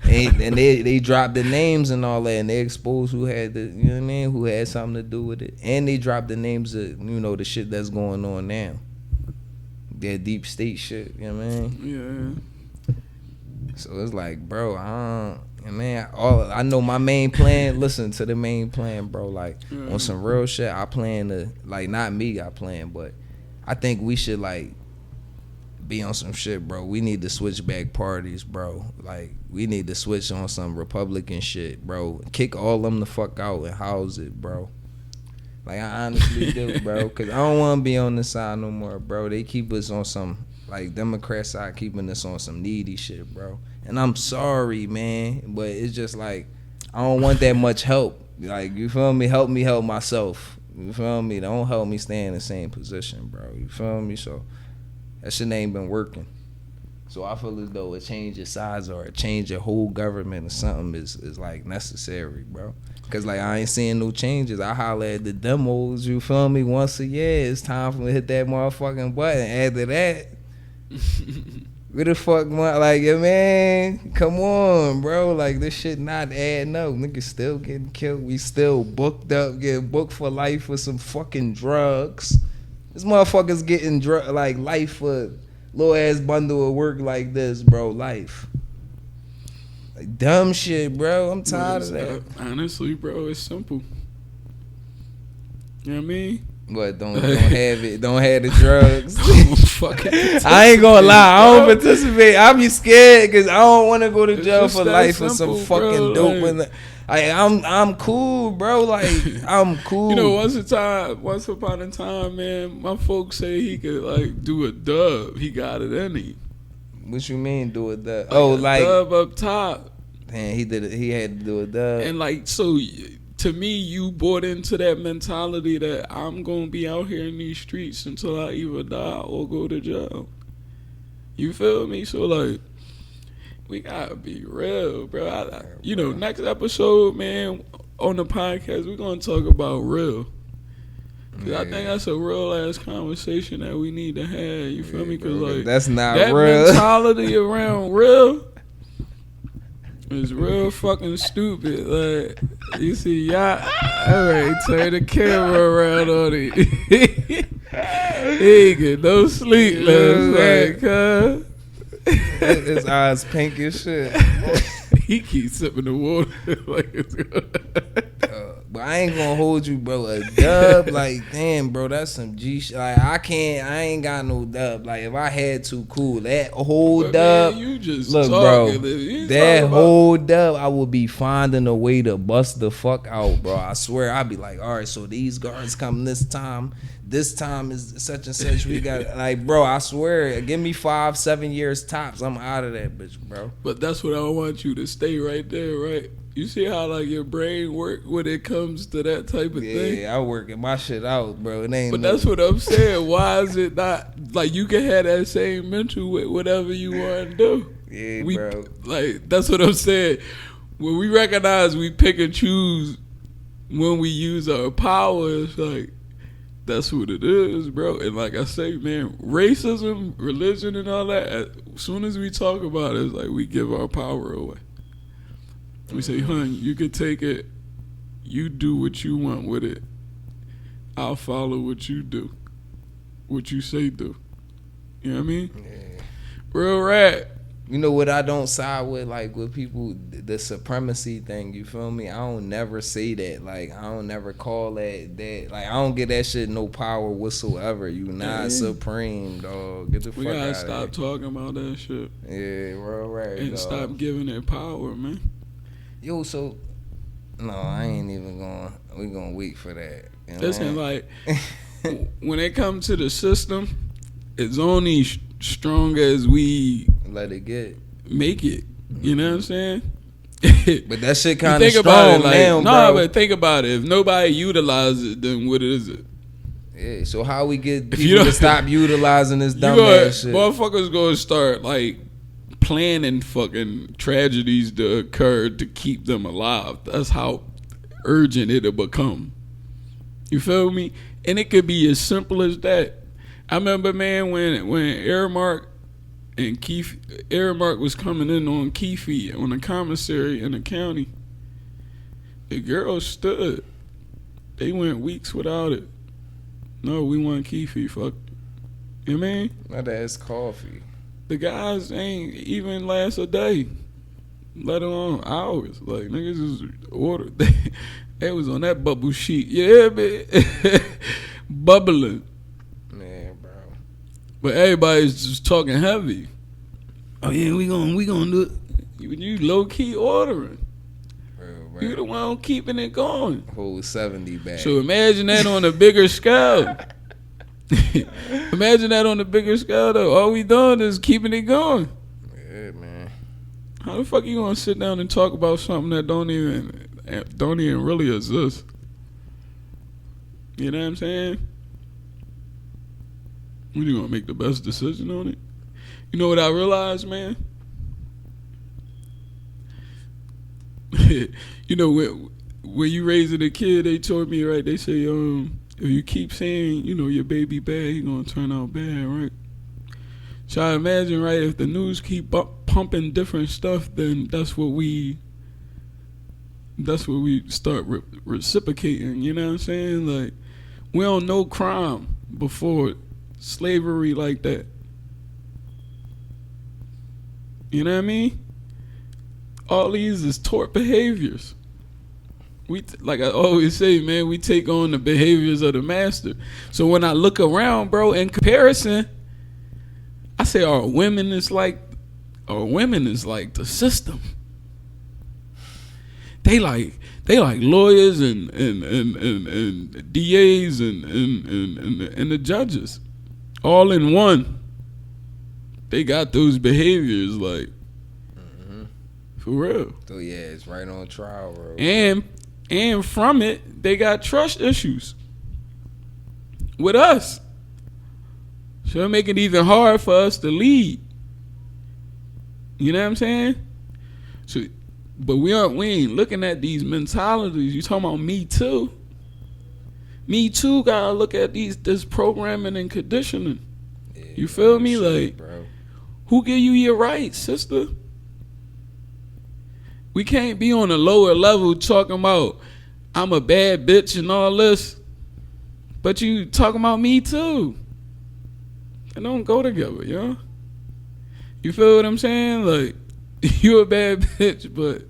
Speaker 3: and they dropped the names and all that, and they exposed who had you know what I mean, who had something to do with it, and they dropped the names of, you know, the shit that's going on now. That deep state shit, you know what I mean?
Speaker 2: Yeah.
Speaker 3: So it's like, bro, I know my main plan. Listen to the main plan, bro. Like, on some real shit, I plan to, like, not me, I plan, but I think we should, like, be on some shit, bro. We need to switch back parties, bro. Like, we need to switch on some Republican shit, bro. Kick all them the fuck out and house it, bro. Like, I honestly do, bro. Because I don't want to be on this side no more, bro. They keep us on some, like, Democrat side keeping us on some needy shit, bro. And I'm sorry, man. But it's just like, I don't want that much help. Like, you feel me? Help me help myself. You feel me? Don't help me stay in the same position, bro. You feel me? So, that shit ain't been working. So I feel as though a change of size or a change of whole government or something is like necessary, bro. Cause like I ain't seeing no changes. I holler at the demos, you feel me, once a year. It's time for me to hit that motherfucking button. After that, where the fuck, like, yeah, man, come on, bro. Like, this shit not adding up. Niggas still getting killed. We still booked up, getting booked for life for some fucking drugs. This motherfucker's getting like life for little ass bundle of work like this, bro. Life. Like dumb shit, bro. I'm tired of that.
Speaker 2: Honestly, bro, it's simple. You know what I mean?
Speaker 3: But don't have it. Don't have the drugs.
Speaker 2: I
Speaker 3: ain't gonna lie. I don't participate. I be scared because I don't want to go to jail for life for some fucking dope. Like, I'm cool, bro. Like, I'm cool.
Speaker 2: You know, once upon a time, man, my folks say he could like do a dub. He got it in him.
Speaker 3: What you mean do a dub?
Speaker 2: Like dub up top.
Speaker 3: Man, he did it. He had to do a dub.
Speaker 2: And like, so to me, you bought into that mentality that I'm gonna be out here in these streets until I either die or go to jail. You feel me? So like, we gotta be real, bro. You know, next episode, man, on the podcast, we're gonna talk about real. Yeah. I think that's a real ass conversation that we need to have. You feel me? Because like
Speaker 3: that's not
Speaker 2: that
Speaker 3: real.
Speaker 2: Mentality around real is real fucking stupid. Like, you see, y'all, all right, turn the camera around on it. He ain't get no sleep last night,
Speaker 3: his eyes pink as shit.
Speaker 2: He keeps sipping the water like it's
Speaker 3: But I ain't gonna hold you, bro. A dub, like, damn, bro, that's some G shit. Like, I ain't got no dub. Like, if I had to, cool. That whole
Speaker 2: But
Speaker 3: dub,
Speaker 2: man, you just
Speaker 3: look,
Speaker 2: talking.
Speaker 3: bro,
Speaker 2: You
Speaker 3: that
Speaker 2: talking
Speaker 3: whole dub, I would be finding a way to bust the fuck out, bro. I swear, I'd be like, all right, so these guards come this time. This time is such and such. We got, like, bro, I swear, give me 5-7 years tops. I'm out of that bitch, bro.
Speaker 2: But that's what I want you to stay right there, right? You see how like your brain work when it comes to that type of thing?
Speaker 3: Yeah, I working my shit out, bro. It ain't.
Speaker 2: But that's what I'm saying. Why is it not like you can have that same mental with whatever you want to do?
Speaker 3: Yeah, bro.
Speaker 2: Like that's what I'm saying. When we recognize we pick and choose when we use our power, it's like that's what it is, bro. And like I say, man, racism, religion, and all that. As soon as we talk about it, it's like we give our power away. We say, hun, you can take it. You do what you want with it. I'll follow what you do. What you say do. You know what I mean?
Speaker 3: Yeah.
Speaker 2: Real rap.
Speaker 3: You know what I don't side with, like, with people, the supremacy thing, you feel me? I don't never say that. Like, I don't never call that. Like, I don't get that shit no power whatsoever. You not supreme, dog. Get the fuck out of here.
Speaker 2: We gotta stop talking about that shit.
Speaker 3: Yeah, real right,
Speaker 2: and
Speaker 3: dog.
Speaker 2: stop giving it power, man.
Speaker 3: Yo, so, no, I ain't even going, we gonna wait for that. You know?
Speaker 2: Listen, like, when it comes to the system, it's only strong as we
Speaker 3: let it get.
Speaker 2: Make it. You know what I'm saying?
Speaker 3: But that shit kind of strong
Speaker 2: about it, like,
Speaker 3: now,
Speaker 2: nah,
Speaker 3: bro.
Speaker 2: but think about it. If nobody utilizes it, then what is it?
Speaker 3: Yeah, so how we get people to stop utilizing this dumb ass shit?
Speaker 2: Motherfuckers gonna start, like, planning fucking tragedies to occur to keep them alive. That's how urgent it'll become. You feel me? And it could be as simple as that. I remember, man, when Aramark and Aramark was coming in on Keefe on the commissary in the county. The girls stood. They went weeks without it. No, we want Keefe. Fuck. You know what I mean?
Speaker 3: Not that's coffee.
Speaker 2: The guys ain't even last a day, let alone hours. Like, niggas just ordered. They was on that bubble sheet. Yeah, man. Bubbling.
Speaker 3: Man, bro.
Speaker 2: But everybody's just talking heavy. Oh, yeah, we gonna do it. You low-key ordering.
Speaker 3: Bro,
Speaker 2: You the one keeping it going.
Speaker 3: Whole 70 bag.
Speaker 2: So imagine that on a bigger scale. Imagine that on a bigger scale, though. All we doing is keeping it going.
Speaker 3: Yeah, man.
Speaker 2: How the fuck you gonna sit down and talk about something that don't even really exist? You know what I'm saying? When you gonna make the best decision on it? You know what I realized, man? You know, when you raising a kid, they told me, right, they say, if you keep saying, you know, your baby bad, he gonna turn out bad, right? So I imagine, right, if the news keep pumping different stuff, then that's what we start reciprocating, you know what I'm saying? Like, we don't know crime before slavery like that. You know what I mean? All these is tort behaviors. Like I always say, man, we take on the behaviors of the master. So when I look around, bro, in comparison, I say our women is like the system. They like lawyers and DAs and the judges, all in one. They got those behaviors, like, for real.
Speaker 3: So yeah, it's right on trial, bro.
Speaker 2: And from it, they got trust issues with us. So it make it even hard for us to lead. You know what I'm saying? So, but we ain't looking at these mentalities. You talking about Me Too? Me Too gotta look at this programming and conditioning. Yeah, you feel me? Like, bro. Who give you your rights, sister? We can't be on a lower level talking about I'm a bad bitch and all this, but you talking about Me Too. It don't go together, yo. You feel what I'm saying? Like, you a bad bitch, but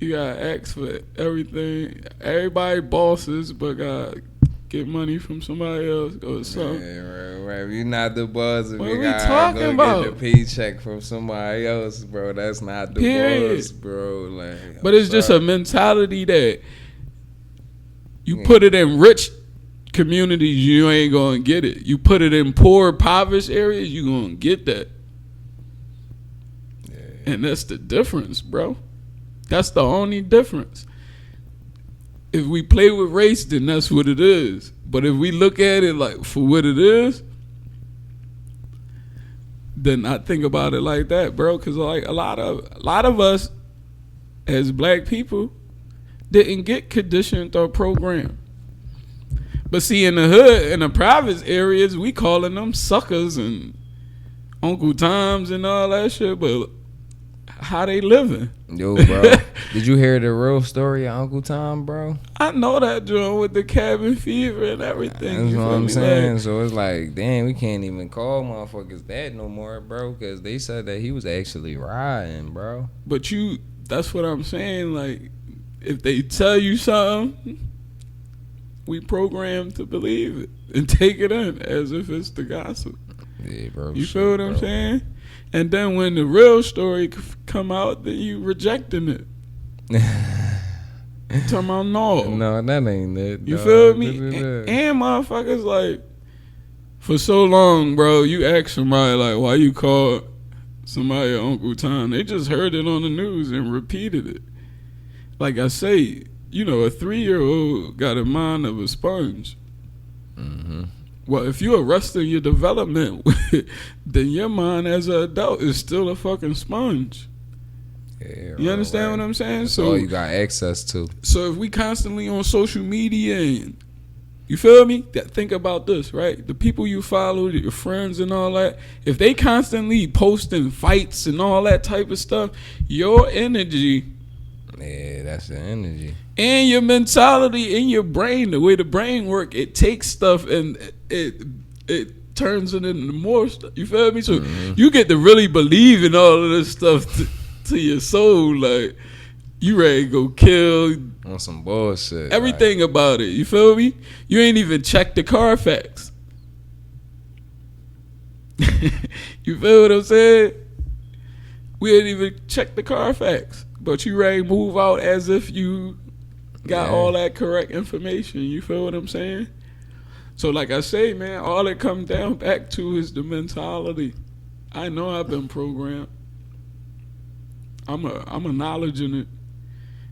Speaker 2: You gotta ask for everything. Everybody bosses, but gotta get money from somebody else or something.
Speaker 3: Yeah, right. You're not the boss if
Speaker 2: What
Speaker 3: you
Speaker 2: we
Speaker 3: gotta
Speaker 2: talking
Speaker 3: go
Speaker 2: about?
Speaker 3: get the paycheck from somebody else, bro. That's not the
Speaker 2: Period.
Speaker 3: boss, bro. Like,
Speaker 2: But it's just a mentality that you put it in rich communities, you ain't gonna get it. You put it in poor, impoverished areas, you gonna get that.
Speaker 3: Yeah.
Speaker 2: And that's the difference, bro. That's the only difference. If we play with race, then that's what it is. But if we look at it like for what it is, then I think about it like that, bro. Because like a lot of us as black people didn't get conditioned or programmed. But see, in the hood, in the private areas, we calling them suckers and Uncle Toms and all that shit. But how they living?
Speaker 3: Yo, bro. Did you hear the real story of Uncle Tom, bro?
Speaker 2: I know that joint with the cabin fever and everything.
Speaker 3: That's
Speaker 2: You
Speaker 3: what
Speaker 2: feel
Speaker 3: I'm
Speaker 2: me?
Speaker 3: saying.
Speaker 2: Like,
Speaker 3: So it's like, damn, we can't even call motherfuckers that no more, bro. Because they said that he was actually riding, bro.
Speaker 2: but that's what I'm saying. Like, if they tell you something, we programmed to believe it and take it in as if it's the gossip.
Speaker 3: Yeah, bro.
Speaker 2: You feel what I'm saying? And then when the real story come out, then you rejecting it. Talking about no.
Speaker 3: No, that ain't it.
Speaker 2: You
Speaker 3: dog.
Speaker 2: feel me?
Speaker 3: Da-da-da.
Speaker 2: And motherfuckers like, for so long, bro, you ask somebody like, why you call somebody Uncle Tom? They just heard it on the news and repeated it. Like I say, you know, a 3-year-old got a mind of a sponge.
Speaker 3: Mm-hmm.
Speaker 2: Well, if you're arresting your development, then your mind as an adult is still a fucking sponge.
Speaker 3: Yeah,
Speaker 2: You understand what I'm saying?
Speaker 3: That's
Speaker 2: So
Speaker 3: all you got access to.
Speaker 2: So if we constantly on social media and you feel me? Think about this, right? The people you follow, your friends and all that, if they constantly posting fights and all that type of stuff, your energy
Speaker 3: Yeah, that's the energy.
Speaker 2: and your mentality in your brain, the way the brain work, it takes stuff and it turns it into more stuff. You feel me? So you get to really believe in all of this stuff to your soul, like you ready to go kill
Speaker 3: On some bullshit.
Speaker 2: everything about it. You feel me? You ain't even check the Carfax. You feel what I'm saying? We ain't even check the Carfax, but you ready to move out as if you got all that correct information. You feel what I'm saying? So like I say, man, all it comes down back to is the mentality. I know I've been programmed. I'm acknowledging it,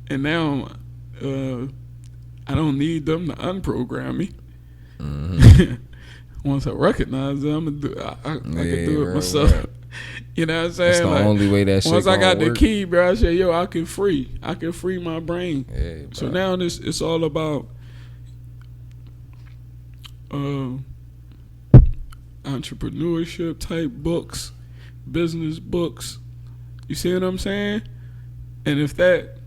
Speaker 2: and now I don't need them to unprogram me.
Speaker 3: Mm-hmm.
Speaker 2: Once I recognize it, I'm gonna do. I can do it
Speaker 3: bro,
Speaker 2: myself.
Speaker 3: right.
Speaker 2: You know what I'm
Speaker 3: That's
Speaker 2: saying?
Speaker 3: the only way that shit
Speaker 2: once I got
Speaker 3: gonna
Speaker 2: the
Speaker 3: work.
Speaker 2: key, bro, I said, "Yo, I can free my brain."
Speaker 3: Yeah,
Speaker 2: So
Speaker 3: bro.
Speaker 2: now it's all about entrepreneurship type books, business books. You see what I'm saying? And if that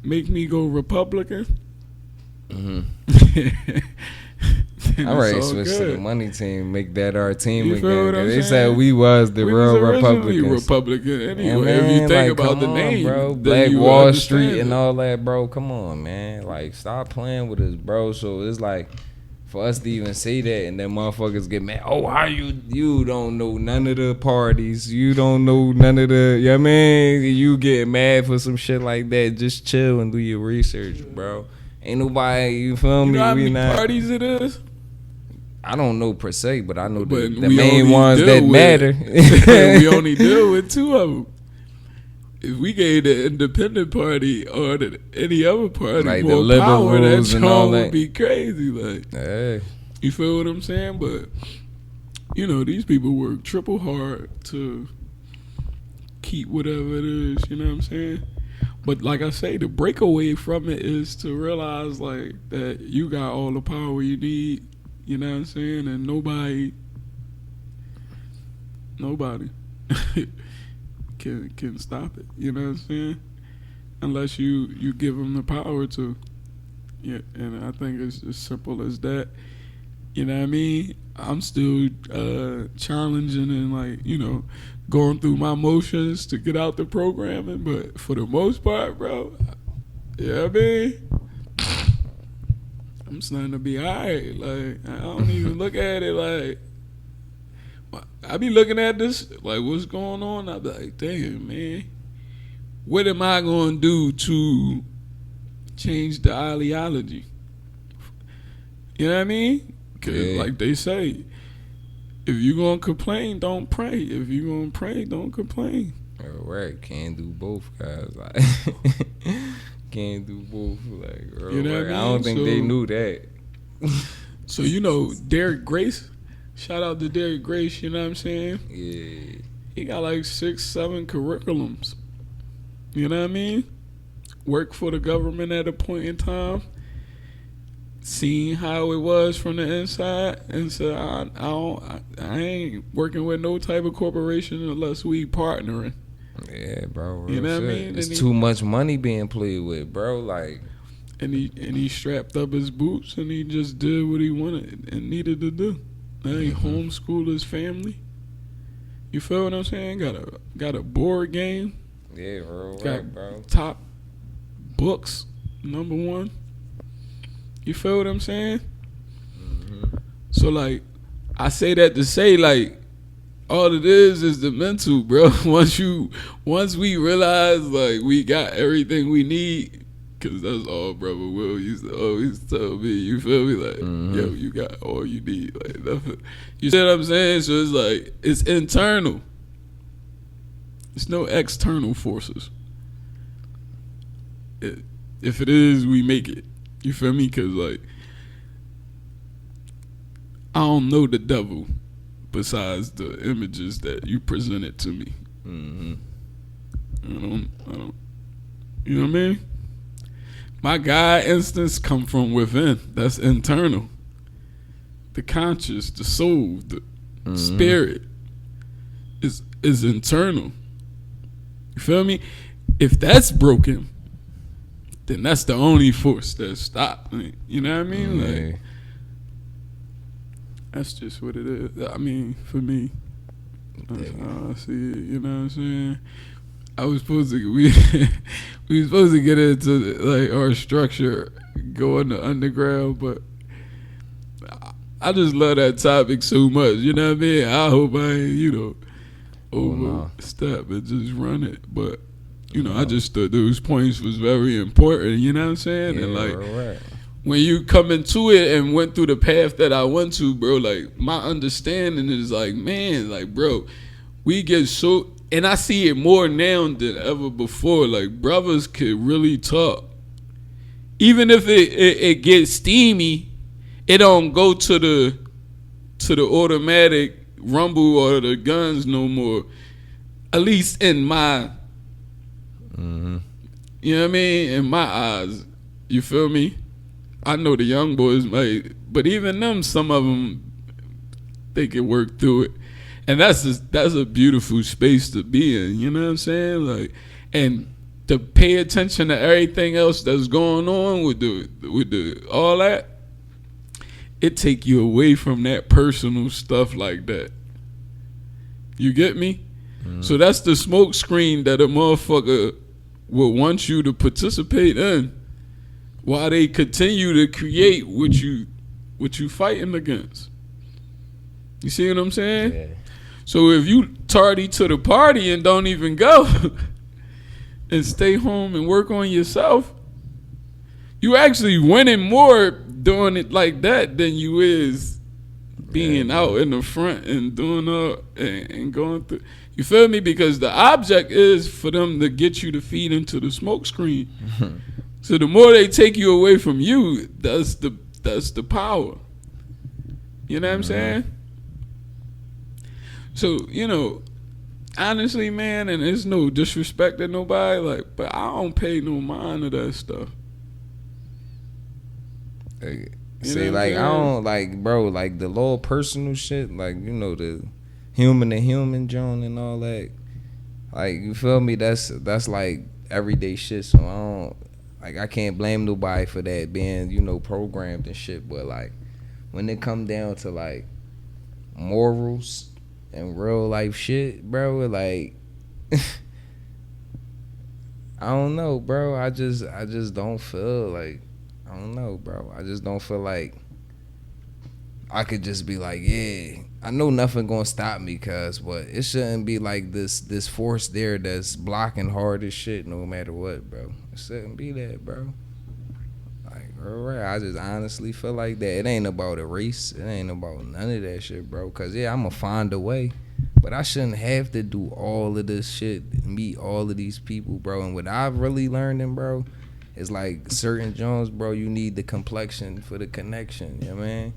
Speaker 2: make me go Republican,
Speaker 3: Mm-hmm.
Speaker 2: then
Speaker 3: All right,
Speaker 2: it's all
Speaker 3: switch to
Speaker 2: good.
Speaker 3: the money team. Make that our team
Speaker 2: You feel
Speaker 3: again.
Speaker 2: what I'm
Speaker 3: 'Cause they
Speaker 2: saying?
Speaker 3: said we was the
Speaker 2: We
Speaker 3: real
Speaker 2: was originally
Speaker 3: Republicans.
Speaker 2: Republican anyway.
Speaker 3: Yeah,
Speaker 2: if
Speaker 3: man,
Speaker 2: you think
Speaker 3: like,
Speaker 2: about
Speaker 3: come
Speaker 2: the
Speaker 3: on,
Speaker 2: name,
Speaker 3: bro.
Speaker 2: then
Speaker 3: Black
Speaker 2: you
Speaker 3: Wall
Speaker 2: understand
Speaker 3: Street and
Speaker 2: it.
Speaker 3: all that, bro. Come on, man. Like, stop playing with us, bro. So it's like, for us to even say that, and then motherfuckers get mad. Oh, how you don't know none of the parties. You don't know none of the. You know what I mean? You get mad for some shit like that. Just chill and do your research, bro. Ain't nobody. You feel
Speaker 2: You
Speaker 3: me?
Speaker 2: know how
Speaker 3: We
Speaker 2: many
Speaker 3: not.
Speaker 2: parties it is?
Speaker 3: I don't know per se, but I know
Speaker 2: But
Speaker 3: the
Speaker 2: we
Speaker 3: main
Speaker 2: only
Speaker 3: ones
Speaker 2: deal
Speaker 3: that
Speaker 2: with-
Speaker 3: matter.
Speaker 2: we only deal with two of them. If we gave the independent party or any other party
Speaker 3: Like the
Speaker 2: more power, that
Speaker 3: liberals and all
Speaker 2: joint
Speaker 3: that.
Speaker 2: would be crazy. Like,
Speaker 3: Hey.
Speaker 2: you feel what I'm saying? But you know, these people work triple hard to keep whatever it is. You know what I'm saying? But like I say, the breakaway from it is to realize like that you got all the power you need. You know what I'm saying? And nobody can stop it. You know what I'm saying? Unless you give them the power to. Yeah, and I think it's as simple as that. You know what I mean? I'm still challenging and like, you know, going through my motions to get out the programming, but for the most part, bro, Yeah, I mean, I'm starting to be alright. Like, I don't even look at it like. I be looking at this like, what's going on? I be like, damn, man, what am I gonna do to change the ideology? You know what I mean? Cause like they say, if you gonna complain, don't pray. If you gonna pray, don't complain.
Speaker 3: All right, can't do both, guys. Like, can't do both. Like,
Speaker 2: you know what I mean?
Speaker 3: I don't think they knew that.
Speaker 2: So Derek Grace. Shout out to Derek Grace. You know what I'm saying?
Speaker 3: Yeah.
Speaker 2: He got like 6-7 curriculums. You know what I mean? Worked for the government at a point in time. Seen how it was from the inside, and said, I ain't working with no type of corporation unless we partnering.
Speaker 3: Yeah, bro.
Speaker 2: You know what I mean?
Speaker 3: It's too much money being played with, bro. Like,
Speaker 2: and he strapped up his boots and he just did what he wanted and needed to do. Now he homeschooled his family. You feel what I'm saying? Got a board game.
Speaker 3: Yeah, bro.
Speaker 2: Got
Speaker 3: right, bro.
Speaker 2: top books, #1. You feel what I'm saying? So like, I say that to say like, all it is the mental, bro. Once we realize like we got everything we need, cause that's all Brother Will used to always tell me. You feel me? Like, yo, you got all you need. Like, nothing. You see what I'm saying? So it's like, it's internal. It's no external forces. If it is, we make it. You feel me? Cause like, I don't know the devil besides the images that you presented to me. I don't. You know what I mean? My God instincts come from within. That's internal. The conscious, the soul, the spirit is internal. You feel me? If that's broken, then that's the only force that stops. You know what I mean? Like, that's just what it is. I mean, for me, that's how I see it. You know what I'm saying? I was supposed to we were supposed to get into like our structure, go in the underground, but I just love that topic so much. You know what I mean? I hope I ain't overstep and just run it, but I just thought those points was very important. You know what I'm saying? And like, when you come into it and went through the path that I went to, bro, like my understanding is like, man, like, bro, we get so. And I see it more now than ever before. Like, brothers could really talk. Even if it gets steamy, it don't go to the automatic rumble or the guns no more. At least in my, you know what I mean? In my eyes, you feel me? I know the young boys might, but even them, some of them, they can work through it. And that's a beautiful space to be in, you know what I'm saying? Like, and to pay attention to everything else that's going on with the all that, it take you away from that personal stuff like that. You get me? So that's the smoke screen that a motherfucker will want you to participate in, while they continue to create what you fighting against. You see what I'm saying? Yeah. So if you tardy to the party and don't even go and stay home and work on yourself, you actually winning more doing it like that than you is being out in the front and doing and going through. You feel me? Because the object is for them to get you to feed into the smoke screen. So the more they take you away from you, that's the power. You know what I'm saying? So, honestly, man, and there's no disrespect to nobody, like, but I don't pay no mind to that stuff.
Speaker 3: See, like, I don't, like, bro, like, the little personal shit, like, the human to human joint and all that, like, you feel me? That's like everyday shit. So I don't, like, I can't blame nobody for that being, programmed and shit. But like, when it come down to like morals and real life shit, bro, like I don't know, bro. I just don't feel like, I don't know, bro. I just don't feel like I could just be like, yeah, I know nothing gonna stop me, but it shouldn't be like this force there that's blocking hard as shit no matter what, bro. It shouldn't be that, bro. Like, right, I just honestly feel like that. It ain't about a race. It ain't about none of that shit, bro. Cause yeah, I'ma find a way. But I shouldn't have to do all of this shit, meet all of these people, bro. And what I've really learned, bro, is like certain Jones, bro, you need the complexion for the connection, you know what I mean?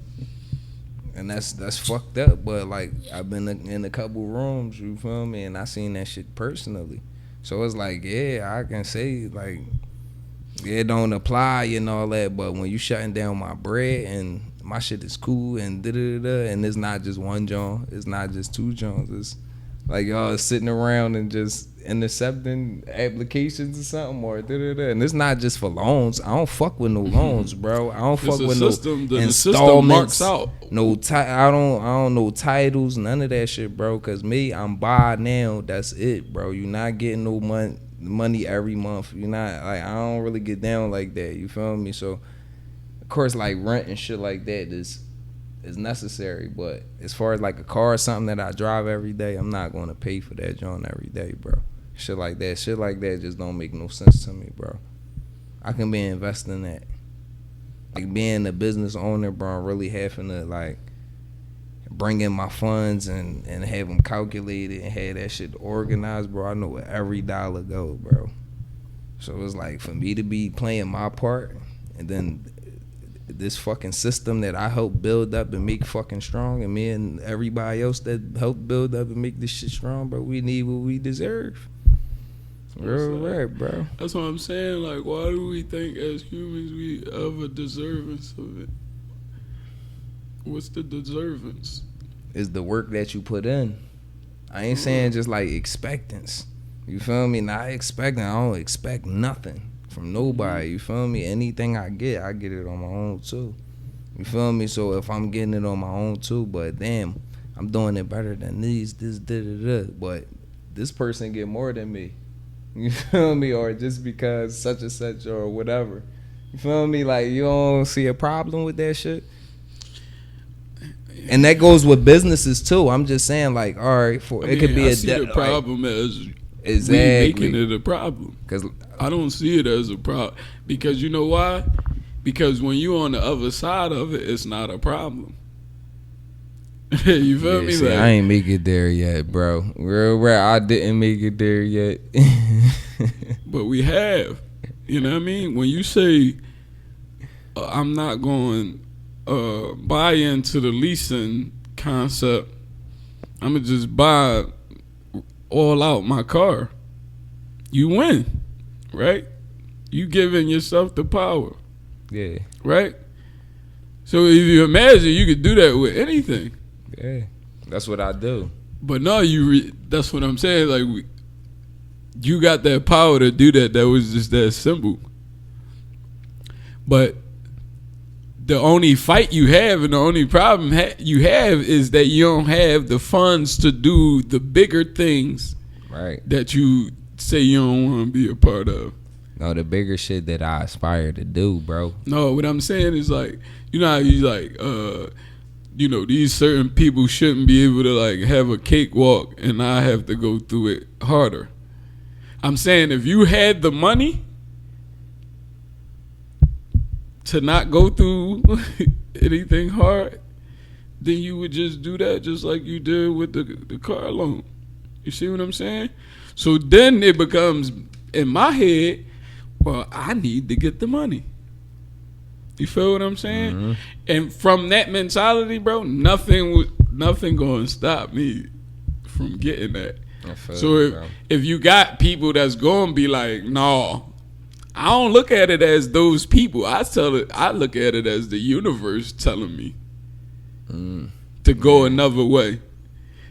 Speaker 3: And that's fucked up, but like I've been in a couple rooms, you feel me, and I seen that shit personally. So it's like, yeah, I can say like, it don't apply and all that, but when you shutting down my bread and my shit is cool and da-da-da-da, and it's not just one John, it's not just two Johns, it's like y'all sitting around and just intercepting applications or something or da-da-da. And it's not just for loans. I don't fuck with no loans, bro. I don't fuck with no installments. I don't know titles, none of that shit, bro. Cause me, I'm by now. That's it, bro. You're not getting no money every month. You're not like, I don't really get down like that. You feel me? So of course, like rent and shit like that is necessary, but as far as like a car or something that I drive every day, I'm not going to pay for that joint every day, bro. Shit like that just don't make no sense to me, bro. I can be investing in that, like being a business owner, bro. Really having to like bring in my funds and have them calculated and have that shit organized, bro. I know where every dollar go, bro. So it's like for me to be playing my part, and then this fucking system that I helped build up and make fucking strong, and me and everybody else that helped build up and make this shit strong, bro, we need what we deserve. Real right, bro.
Speaker 2: That's what I'm saying. Like, why do we think as humans we ever deservance of it? What's the deservance?
Speaker 3: It's the work that you put in. I ain't saying just like expectance. You feel me? Not expecting. I don't expect nothing from nobody. You feel me? Anything I get it on my own too. You feel me? So if I'm getting it on my own too, but damn, I'm doing it better than this, but this person get more than me. You feel me? Or just because such and such or whatever. You feel me? Like, you don't see a problem with that shit? And that goes with businesses too. I'm just saying, like, all right, it could be
Speaker 2: I see the problem as
Speaker 3: exactly
Speaker 2: we making it a problem. Because I don't see it as a problem. Because you know why? Because when you on the other side of it, it's not a problem. You feel me?
Speaker 3: See, like, I ain't make it there yet, bro. Real, I didn't make it there yet.
Speaker 2: But we have. You know what I mean? When you say I'm not going buy into the leasing concept, I'm gonna just buy all out my car. You win, right? You giving yourself the power.
Speaker 3: Yeah.
Speaker 2: Right? So if you imagine you could do that with anything.
Speaker 3: Yeah. That's what I do.
Speaker 2: But no, that's what I'm saying. Like, you got that power to do that. That was just that simple. But the only fight you have and the only problem you have is that you don't have the funds to do the bigger things,
Speaker 3: right, that
Speaker 2: you say you don't want to be a part of.
Speaker 3: No, the bigger shit that I aspire to do, bro.
Speaker 2: No, what I'm saying is, like, you know how you like, you know, these certain people shouldn't be able to like have a cakewalk and I have to go through it harder. I'm saying if you had the money to not go through anything hard, then you would just do that just like you did with the car loan. You see what I'm saying? So then it becomes, in my head, well, I need to get the money. You feel what I'm saying? Mm-hmm. And from that mentality, bro, nothing going to stop me from getting that. So if you got people that's going to be like, no, I don't look at it as those people. I look at it as the universe telling me to go another way.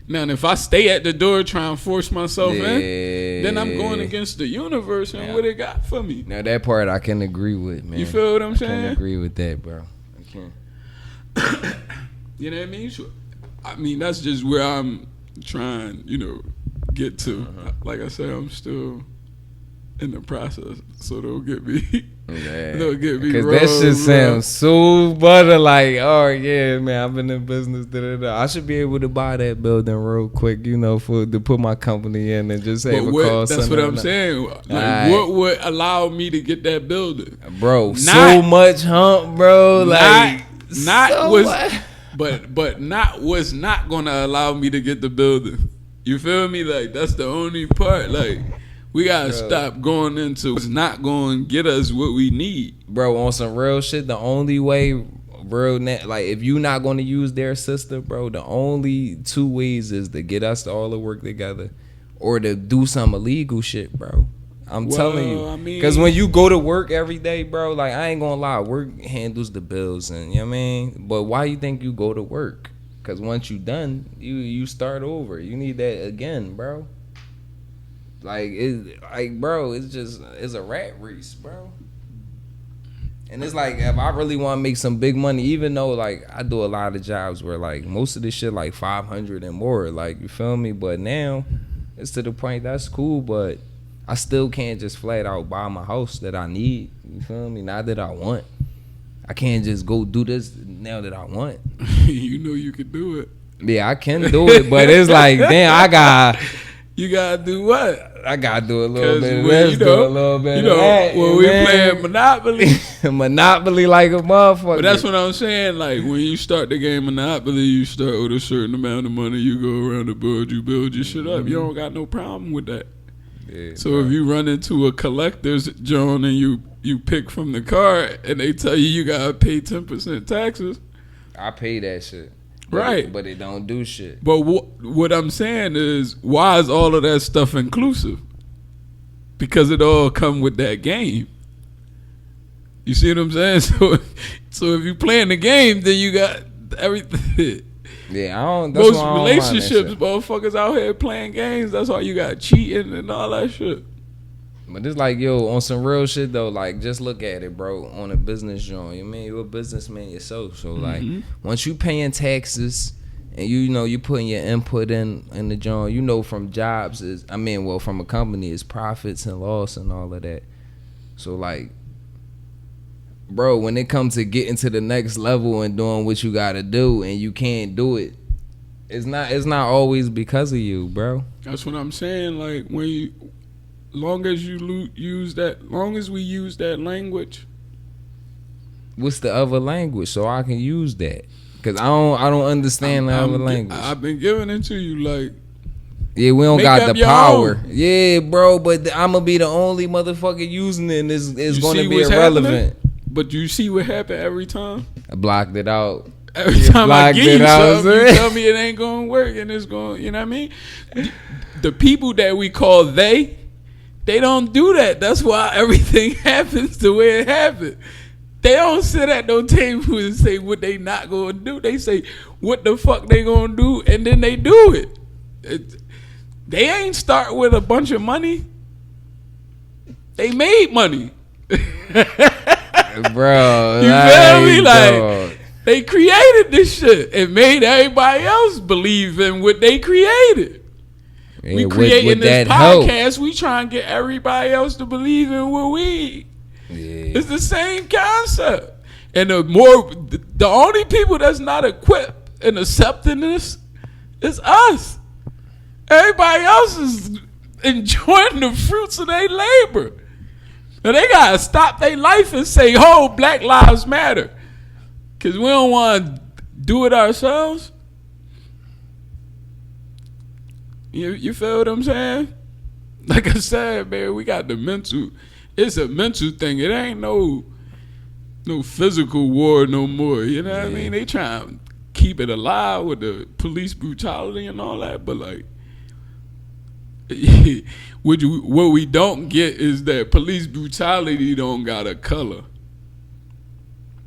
Speaker 2: Now, if I stay at the door trying to force myself in, then I'm going against the universe and what it got for me.
Speaker 3: Now, that part I can agree with, man.
Speaker 2: You feel what I'm saying?
Speaker 3: I can agree with that, bro. I can.
Speaker 2: You know what I mean? So, I mean, that's just where I'm trying, get to. Like I said, I'm still in the process, so they'll get me.
Speaker 3: Yeah.
Speaker 2: They'll get me.
Speaker 3: Cause that shit sounds so butter. Like, oh yeah, man, I've been in business. I should be able to buy that building real quick, to put my company in and just have a call.
Speaker 2: That's what I'm saying. Like, what would allow me to get that building,
Speaker 3: bro? So much hump, bro. Like,
Speaker 2: but not was not gonna allow me to get the building. You feel me? Like, that's the only part. Like, we gotta stop going into it's not gonna get us what we need,
Speaker 3: bro. On some real shit, the only way, bro, like if you not gonna use their system, bro, the only two ways is to get us to all to work together, or to do some illegal shit, bro. I'm telling you, because when you go to work every day, bro, like I ain't gonna lie, work handles the bills, and you know what I mean. But why you think you go to work? Because once you done, you start over. You need that again, bro. Bro, it's a rat race, bro. And it's like, if I really want to make some big money, even though like I do a lot of jobs where like most of this shit like 500 and more, like, you feel me? But now it's to the point that's cool, but I still can't just flat out buy my house that I need. You feel me? Not that I want. I can't just go do this now that I want.
Speaker 2: You know you could do it.
Speaker 3: Yeah, I can do it, but it's like, damn,
Speaker 2: you gotta do what?
Speaker 3: I gotta do a little bit of this, do a little bit of that.
Speaker 2: When we playing Monopoly.
Speaker 3: Monopoly like a motherfucker.
Speaker 2: But that's what I'm saying. Like, when you start the game Monopoly, you start with a certain amount of money. You go around the board, you build your shit up. You don't got no problem with that. Yeah, so bro, if you run into a collector's joint and you pick from the card and they tell you gotta pay 10% taxes,
Speaker 3: I pay that shit.
Speaker 2: Right.
Speaker 3: But it don't do shit.
Speaker 2: But what I'm saying is, why is all of that stuff inclusive? Because it all come with that game. You see what I'm saying? So if you playing the game, then you got everything.
Speaker 3: Yeah, I don't.
Speaker 2: Most relationships, motherfuckers out here playing games. That's why you got cheating and all that shit.
Speaker 3: But it's like, yo, on some real shit though, like, just look at it, bro. On a business joint, you're a businessman yourself. So like, once you paying taxes and you putting your input in the joint, from jobs from a company is profits and loss and all of that. So like, bro, when it comes to getting to the next level and doing what you gotta do and you can't do it, it's not always because of you, bro.
Speaker 2: That's what I'm saying. Like, long as we use that language.
Speaker 3: What's the other language so I can use that? Cause I don't understand the other language.
Speaker 2: I've been giving it to you, like.
Speaker 3: Yeah, we don't got the power. Own. Yeah, bro, but I'm gonna be the only motherfucker using it, and it's gonna be irrelevant.
Speaker 2: Happening? But you see what happened every time?
Speaker 3: I blocked it out.
Speaker 2: Every time I give you something, you tell me it ain't gonna work, and it's going. You know what I mean? The people that we call they don't do that. That's why everything happens the way it happened. They don't sit at no table and say what they not gonna do. They say what the fuck they gonna do, and then they do it. They ain't start with a bunch of money. They made money.
Speaker 3: Bro,
Speaker 2: you feel me? Like, they created this shit and made everybody else believe in what they created. Yeah, we creating this podcast. We trying to get everybody else to believe in what we. Yeah. It's the same concept. And the only people that's not equipped and accepting this is us. Everybody else is enjoying the fruits of their labor. Now they gotta stop their life and say, "Oh, Black Lives Matter," because we don't want to do it ourselves. You feel what I'm saying? Like I said, man, we got the mental. It's a mental thing. It ain't no physical war no more. You know what I mean? They trying to keep it alive with the police brutality and all that, but like, what we don't get is that police brutality don't got a color.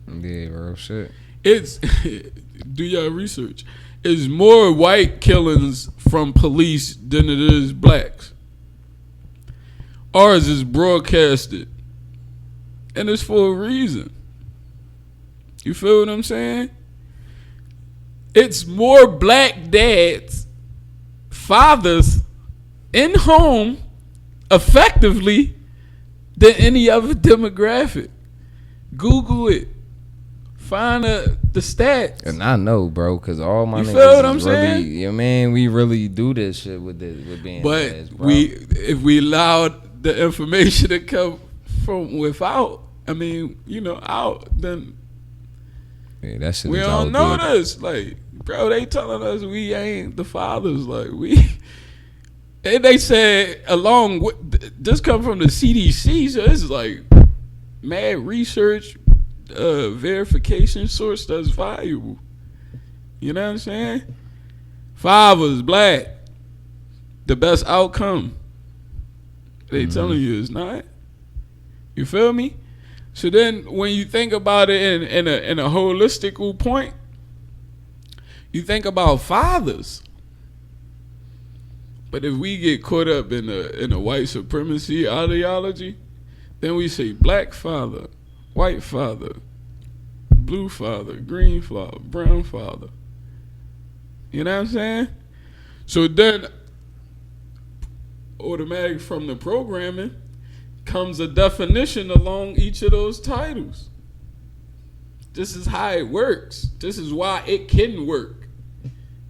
Speaker 3: Yeah, real shit.
Speaker 2: It's do your research. It's more white killings from police than it is blacks. Ours is broadcasted, and it's for a reason. You feel what I'm saying? It's more black dads, fathers, in home effectively than any other demographic. Google it. Find the stats.
Speaker 3: And I know, bro, because all my
Speaker 2: You
Speaker 3: niggas
Speaker 2: feel what I'm
Speaker 3: is really,
Speaker 2: saying?
Speaker 3: you know, man, we really do this shit with being
Speaker 2: But
Speaker 3: dads, bro.
Speaker 2: if we allowed the information to come from without, I mean, out, then
Speaker 3: Yeah, that shit
Speaker 2: we
Speaker 3: is
Speaker 2: don't know
Speaker 3: outdated.
Speaker 2: this. Like, bro, they telling us we ain't the fathers. Like, we. And they said along with this come from the CDC, so this is like mad research, verification source that's valuable. You know what I'm saying? Fathers, black, the best outcome. They telling you it's not. You feel me? So then, when you think about it in a holistic point, you think about fathers. But if we get caught up in a white supremacy ideology, then we say black father, white father, blue father, green father, brown father. You know what I'm saying? So then, automatic from the programming comes a definition along each of those titles. This is how it works. This is why it can work.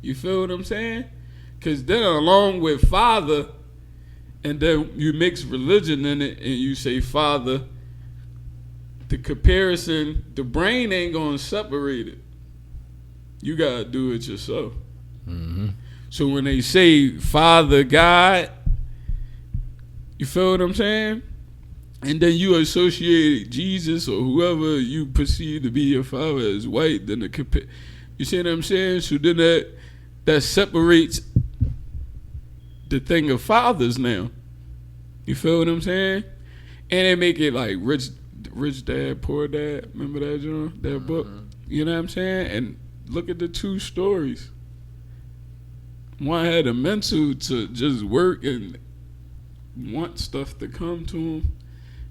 Speaker 2: You feel what I'm saying? Because then along with father, and then you mix religion in it and you say father, the comparison, the brain ain't going to separate it. You got to do it yourself.
Speaker 3: Mm-hmm.
Speaker 2: So when they say Father God, you feel what I'm saying? And then you associate Jesus or whoever you perceive to be your father as white, then you see what I'm saying? So then that separates the thing of fathers now. You feel what I'm saying? And they make it like rich dad, poor dad. Remember that, John? That book? You know what I'm saying? And look at the two stories. One had a mental to just work and want stuff to come to him.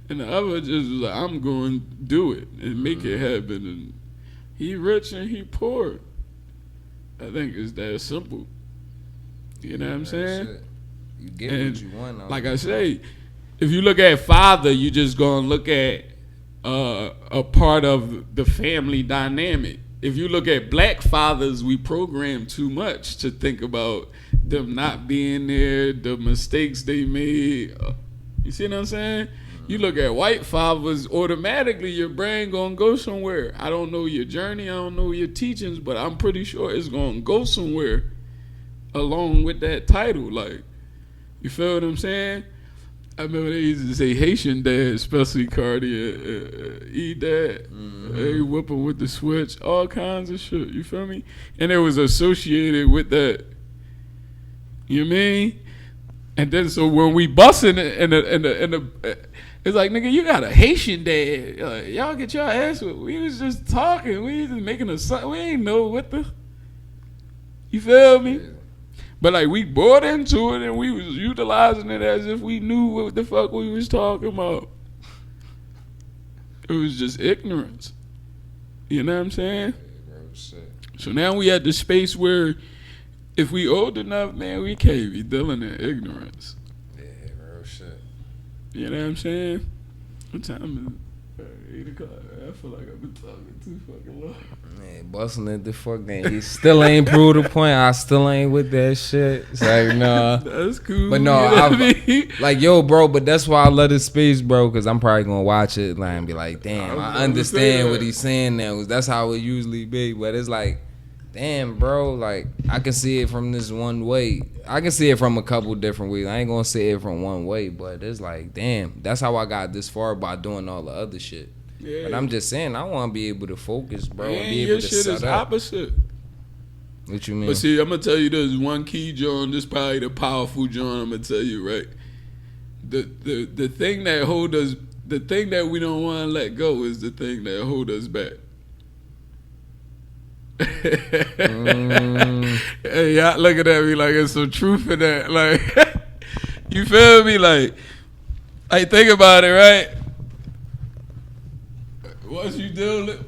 Speaker 2: And the other just was like, I'm going to do it and make it happen. And he rich and he poor. I think it's that simple. You know what I'm saying?
Speaker 3: Shit. You get
Speaker 2: And
Speaker 3: what you want.
Speaker 2: like I say, if you look at father, you just going to look at a part of the family dynamic. If you look at black fathers, we program too much to think about them not being there, the mistakes they made. You see what I'm saying? You look at white fathers, automatically your brain gonna go somewhere. I don't know your journey, I don't know your teachings, but I'm pretty sure it's gonna go somewhere along with that title. Like, you feel what I'm saying? I remember they used to say Haitian dad, especially Cardi, E-dad. They whipping with the switch, all kinds of shit. You feel me? And it was associated with that. You know what I mean? And then so when we busting in the it's like, nigga, you got a Haitian dad. Y'all get your ass whipped. We was just talking. We was just making a. We ain't know what the. You feel me? Yeah. But like we bought into it and we was utilizing it as if we knew what the fuck we was talking about. It was just ignorance. You know what I'm saying? So now we at the space where if we old enough, man, we can't be dealing in ignorance.
Speaker 3: Yeah, real shit.
Speaker 2: You know what I'm saying? What time is it? 8 o'clock. I feel like I've been talking too fucking long.
Speaker 3: Man, busting at the fuck then. He still ain't proved the point. I still ain't with that shit. It's like, nah.
Speaker 2: That's cool.
Speaker 3: But no, like, yo, bro, but that's why I love this space, bro, because I'm probably going to watch it and be like, damn, I understand what he's saying now. That's how it usually be. But it's like, damn, bro, like, I can see it from this one way. I can see it from a couple different ways. I ain't going to see it from one way, but it's like, damn, that's how I got this far by doing all the other shit. Yeah. But I'm just saying, I want to be able to focus, bro, and be able to
Speaker 2: shit is opposite.
Speaker 3: What you mean?
Speaker 2: But see, I'm going to tell you this one key, John, this probably the powerful John, I'm going to tell you, right? The thing that hold us, the thing that we don't want to let go is the thing that hold us back. Hey, y'all looking at me like it's some truth in that. Like, you feel me? Like, think about it, right? Once you deal it.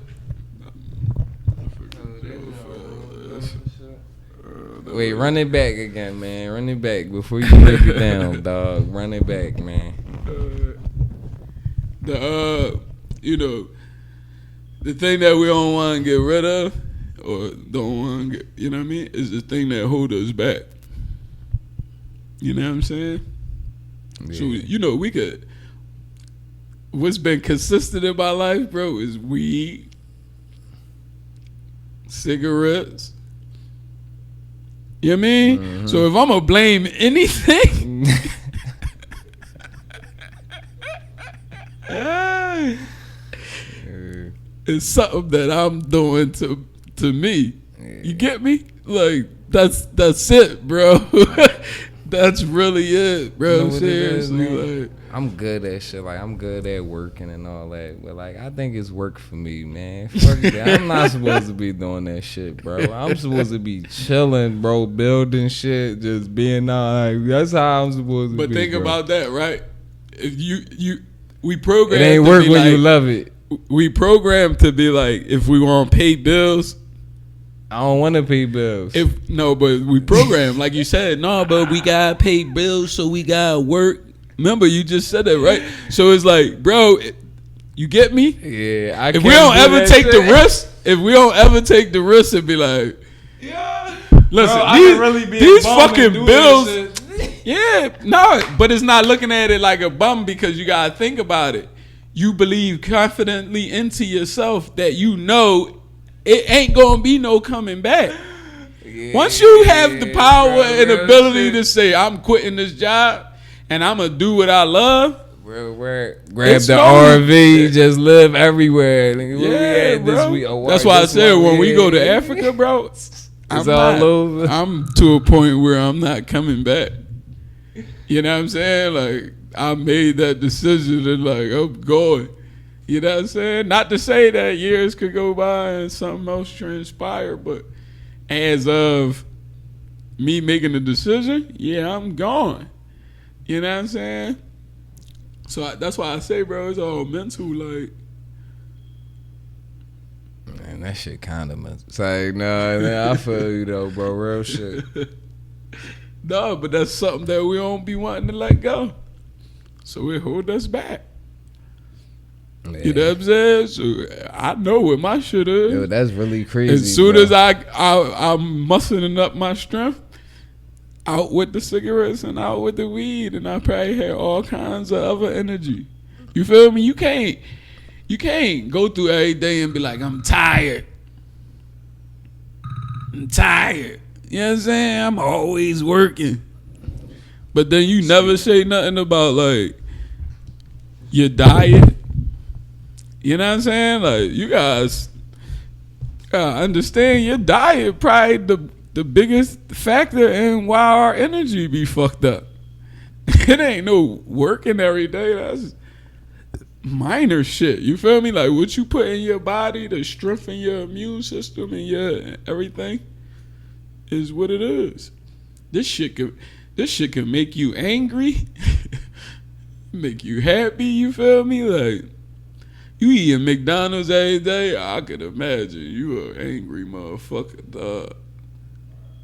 Speaker 3: Wait, run it back again, man. Run it back before you break it down, dog. Run it back, man.
Speaker 2: The thing that we don't want to get rid of, or don't want to get, you know what I mean, is the thing that hold us back. You know what I'm saying? Yeah. So, we could, what's been consistent in my life, bro, is weed, cigarettes. You know what I mean? Mm-hmm. So if I'm going to blame anything, it's something that I'm doing to me. You get me? Like, that's it, bro. That's really it, bro. Seriously, like,
Speaker 3: I'm good at shit. Like, I'm good at working and all that. But like, I think it's work for me, man. Fuck that. I'm not supposed to be doing that shit, bro. I'm supposed to be chilling, bro, building shit, just being out. Like, that's how I'm supposed to be.
Speaker 2: But think
Speaker 3: bro.
Speaker 2: about that, right? If we program.
Speaker 3: It ain't work when you love it.
Speaker 2: We programmed to be like, if we want to pay bills.
Speaker 3: I don't want to pay bills.
Speaker 2: But we program, like you said, no, but we got to pay bills, so we got to work. Remember, you just said that, right? So it's like, bro, you get me?
Speaker 3: Yeah.
Speaker 2: If we don't ever take the risk and be like, yeah, listen, bro, these fucking bills. Yeah, no, but it's not looking at it like a bum, because you got to think about it. You believe confidently into yourself that it ain't gonna be no coming back. Yeah, once you have the power and ability to say, I'm quitting this job and I'm gonna do what I love,
Speaker 3: grab the RV, just live everywhere.
Speaker 2: Yeah, bro. That's why I said when we go to Africa, bro, I'm to a point where I'm not coming back. You know what I'm saying? Like, I made that decision and like, I'm going. You know what I'm saying? Not to say that years could go by and something else transpire, but as of me making the decision, yeah, I'm gone. You know what I'm saying? So that's why I say, bro, it's all mental. Like,
Speaker 3: man, that shit kind of mental. It's like, nah, I feel you though, bro. Real shit.
Speaker 2: No, but that's something that we don't be wanting to let go. So it hold us back. Yeah. You know what I'm saying? So I know what my shit is.
Speaker 3: Yo, that's really crazy.
Speaker 2: As soon as I'm muscling up my strength, out with the cigarettes and out with the weed, and I probably had all kinds of other energy. You feel me? You can't go through every day and be like, I'm tired. You know what I'm saying? I'm always working. But then you never say nothing about like your diet. You know what I'm saying? Like, you guys understand your diet probably the biggest factor in why our energy be fucked up. It ain't no working every day. That's minor shit. You feel me? Like, what you put in your body to strengthen your immune system and your everything is what it is. This shit can make you angry, make you happy. You feel me? Like, you eating McDonald's every day, I could imagine you an angry motherfucker, dog.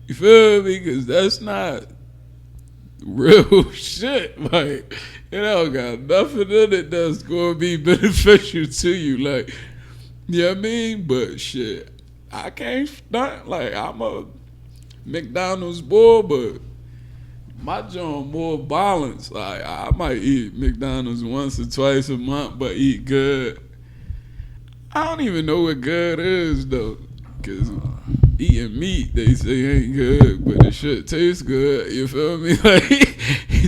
Speaker 2: You feel me? Because that's not real shit. Like, it don't got nothing in it that's going to be beneficial to you. Like, you know what I mean? But shit, I can't stunt. Like, I'm a McDonald's boy, but my joint more balanced. Like, I might eat McDonald's once or twice a month, but eat good. I don't even know what good is, though. Because eating meat, they say ain't good, but the shit tastes good. You feel me? Like,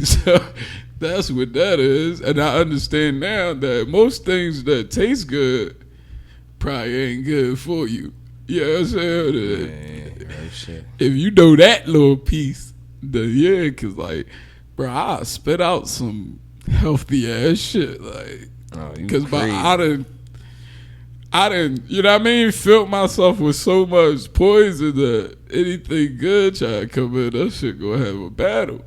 Speaker 2: so that's what that is. And I understand now that most things that taste good probably ain't good for you. You know what I'm saying?
Speaker 3: Shit.
Speaker 2: If you know that little piece, then yeah, because, like, bro, I spit out some healthy ass shit. Like, because I didn't, you know what I mean, filled myself with so much poison that anything good try to come in, that shit gonna have a battle.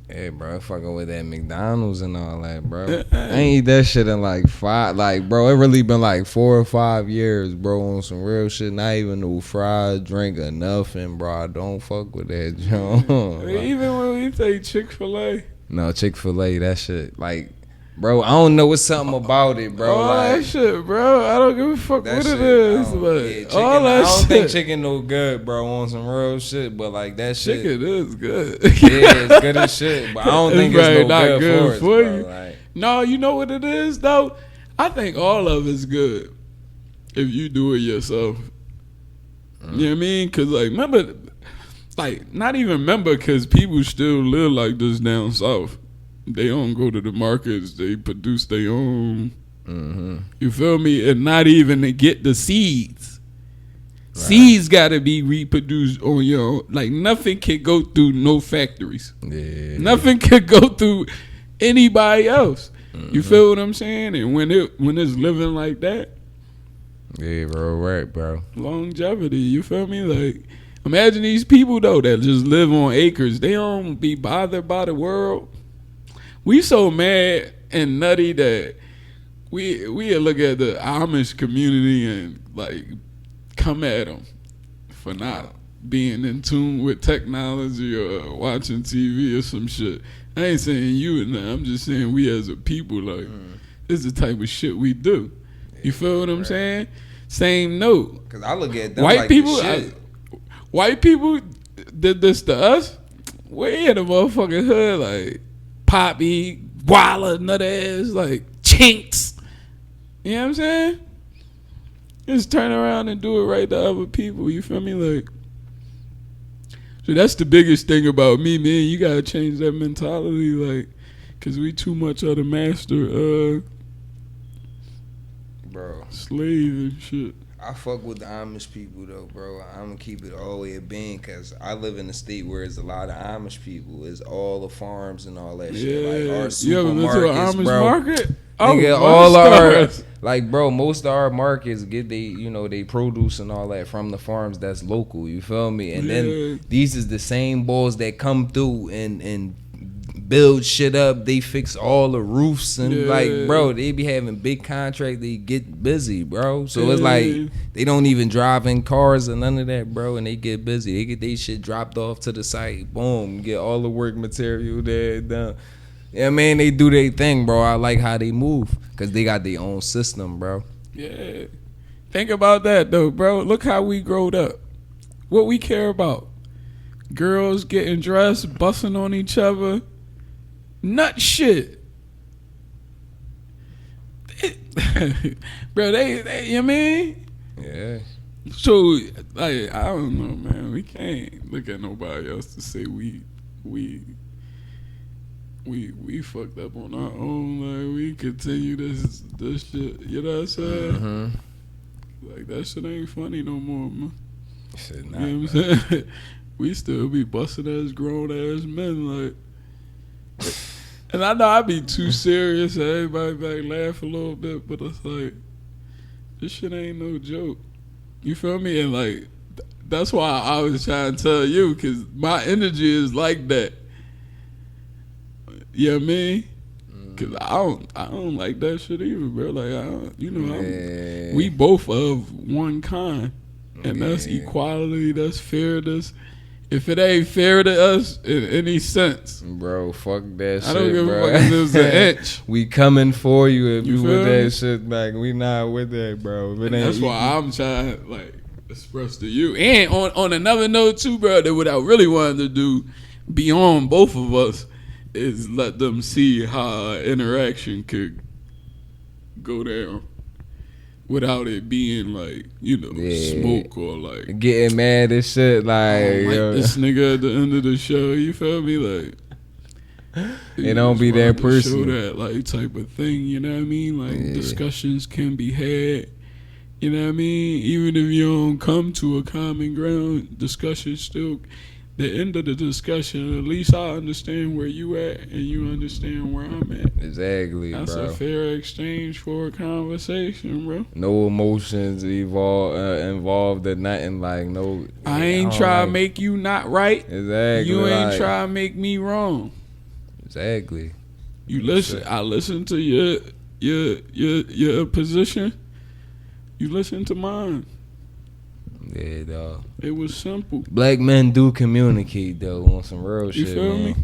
Speaker 3: Hey, bro, fucking with that McDonald's and all that, bro. I ain't eat that shit in like 5, like, bro, it really been like 4 or 5 years, bro, on some real shit. Not even no fried drink or nothing, bro. I don't fuck with that, John.
Speaker 2: Like, even when we say Chick-fil-A.
Speaker 3: No, Chick-fil-A, that shit, like, Bro, I don't know what's something about it, bro.
Speaker 2: All
Speaker 3: like,
Speaker 2: that shit, bro. I don't give a fuck
Speaker 3: that
Speaker 2: what
Speaker 3: shit,
Speaker 2: it is.
Speaker 3: I don't-
Speaker 2: But
Speaker 3: yeah, chicken,
Speaker 2: all that
Speaker 3: I don't
Speaker 2: shit.
Speaker 3: think chicken no good, bro, on some real shit. But like that shit,
Speaker 2: Chicken is good.
Speaker 3: yeah, it's good as shit. But I don't think it's
Speaker 2: probably
Speaker 3: no
Speaker 2: not
Speaker 3: good for us,
Speaker 2: you.
Speaker 3: bro. Like,
Speaker 2: No, you know what it is though. I think all of it's good if you do it yourself. You know what I mean? Cause like remember, like not even remember, cause people still live like this down south. They don't go to the markets. They produce their own.
Speaker 3: mm-hmm.
Speaker 2: You feel me? And not even to get the seeds.
Speaker 3: Right.
Speaker 2: Seeds got to be reproduced on your own. Like nothing can go through no factories.
Speaker 3: Yeah.
Speaker 2: Nothing can go through anybody else.
Speaker 3: Mm-hmm.
Speaker 2: You feel what I'm saying? And when it's living like that,
Speaker 3: Yeah, bro, right, bro.
Speaker 2: longevity. You feel me? Like imagine these people though that just live on acres. They don't be bothered by the world. We so mad and nutty that we look at the Amish community and like come at them for not being in tune with technology or watching TV or some shit. I ain't saying you and I'm just saying we as a people, like this is the type of shit we do. You feel what I'm saying? Same note.
Speaker 3: Cause I look at them
Speaker 2: White
Speaker 3: like
Speaker 2: people,
Speaker 3: the shit.
Speaker 2: white people did this to us. We in the motherfucking hood like Poppy, Walla, nut ass, like chinks. You know what I'm saying? Just turn around and do it right to other people. You feel me? Like, so that's the biggest thing about me, man. You gotta change that mentality, like, cause we too much of the master,
Speaker 3: Bro,
Speaker 2: slave and shit.
Speaker 3: I fuck with the Amish people though, bro. I'm gonna keep it all the way a being, cause I live in a state where it's a lot of Amish people. It's all the farms and all that shit. Like our
Speaker 2: You ever been to an
Speaker 3: supermarkets,
Speaker 2: Amish
Speaker 3: bro.
Speaker 2: market?
Speaker 3: Nigga,
Speaker 2: Oh,
Speaker 3: all our
Speaker 2: stars.
Speaker 3: like, bro, most of our markets get they produce and all that from the farms that's local. You feel me? And then these is the same boys that come through and build shit up. They fix all the roofs and like, bro, they be having big contracts. They get busy, bro. So it's like they don't even drive in cars or none of that, bro. And they get busy. They get their shit dropped off to the site. Boom, get all the work material there done. Yeah, man, they do their thing, bro. I like how they move because they got their own system, bro.
Speaker 2: Yeah. Think about that, though, bro. Look how we growed up. What we care about. Girls getting dressed, busting on each other. Nut shit. Bro, they you know what I mean?
Speaker 3: Yeah.
Speaker 2: So, like, I don't know, man. We can't look at nobody else to say we fucked up on our own. Like, we continue this shit. You know what I'm saying?
Speaker 3: Mm-hmm.
Speaker 2: Like, that shit ain't funny no more, man.
Speaker 3: Shit,
Speaker 2: You know what I'm saying? We still be busting as grown ass men, like. And I know I be too serious and everybody be like laugh a little bit, but it's like, this shit ain't no joke. You feel me? And like, that's why I was trying to tell you, because my energy is like that. You know what I mean? Cause I don't like that shit either, bro. Like I don't, we both of one kind, and that's equality. That's fairness. If it ain't fair to us in any sense,
Speaker 3: bro, fuck that shit,
Speaker 2: I don't give
Speaker 3: bro.
Speaker 2: a fuck if it's an inch.
Speaker 3: We coming for you if you with
Speaker 2: feel me?
Speaker 3: that shit back. We not with that, bro. If it ain't
Speaker 2: That's why I'm trying to like express to you. And on another note too, bro, that what I really wanted to do beyond both of us is let them see how our interaction could go down without it being like, smoke or like
Speaker 3: getting mad and shit. Like,
Speaker 2: this nigga at the end of the show. You feel me? Like,
Speaker 3: it don't be that personal.
Speaker 2: Show that like type of thing. You know what I mean? Like discussions can be had. You know what I mean? Even if you don't come to a common ground, discussion still. The end of the discussion, at least I understand where you at and you understand where I'm at.
Speaker 3: Exactly,
Speaker 2: That's
Speaker 3: bro.
Speaker 2: a fair exchange for a conversation, bro.
Speaker 3: No emotions involved or nothing. Like no.
Speaker 2: I ain't try to make you not right.
Speaker 3: Exactly.
Speaker 2: You ain't try to make me wrong.
Speaker 3: Exactly.
Speaker 2: You listen. I listen to your position. You listen to mine.
Speaker 3: Yeah, dog.
Speaker 2: It was simple.
Speaker 3: Black men do communicate though on some real shit.
Speaker 2: You feel me?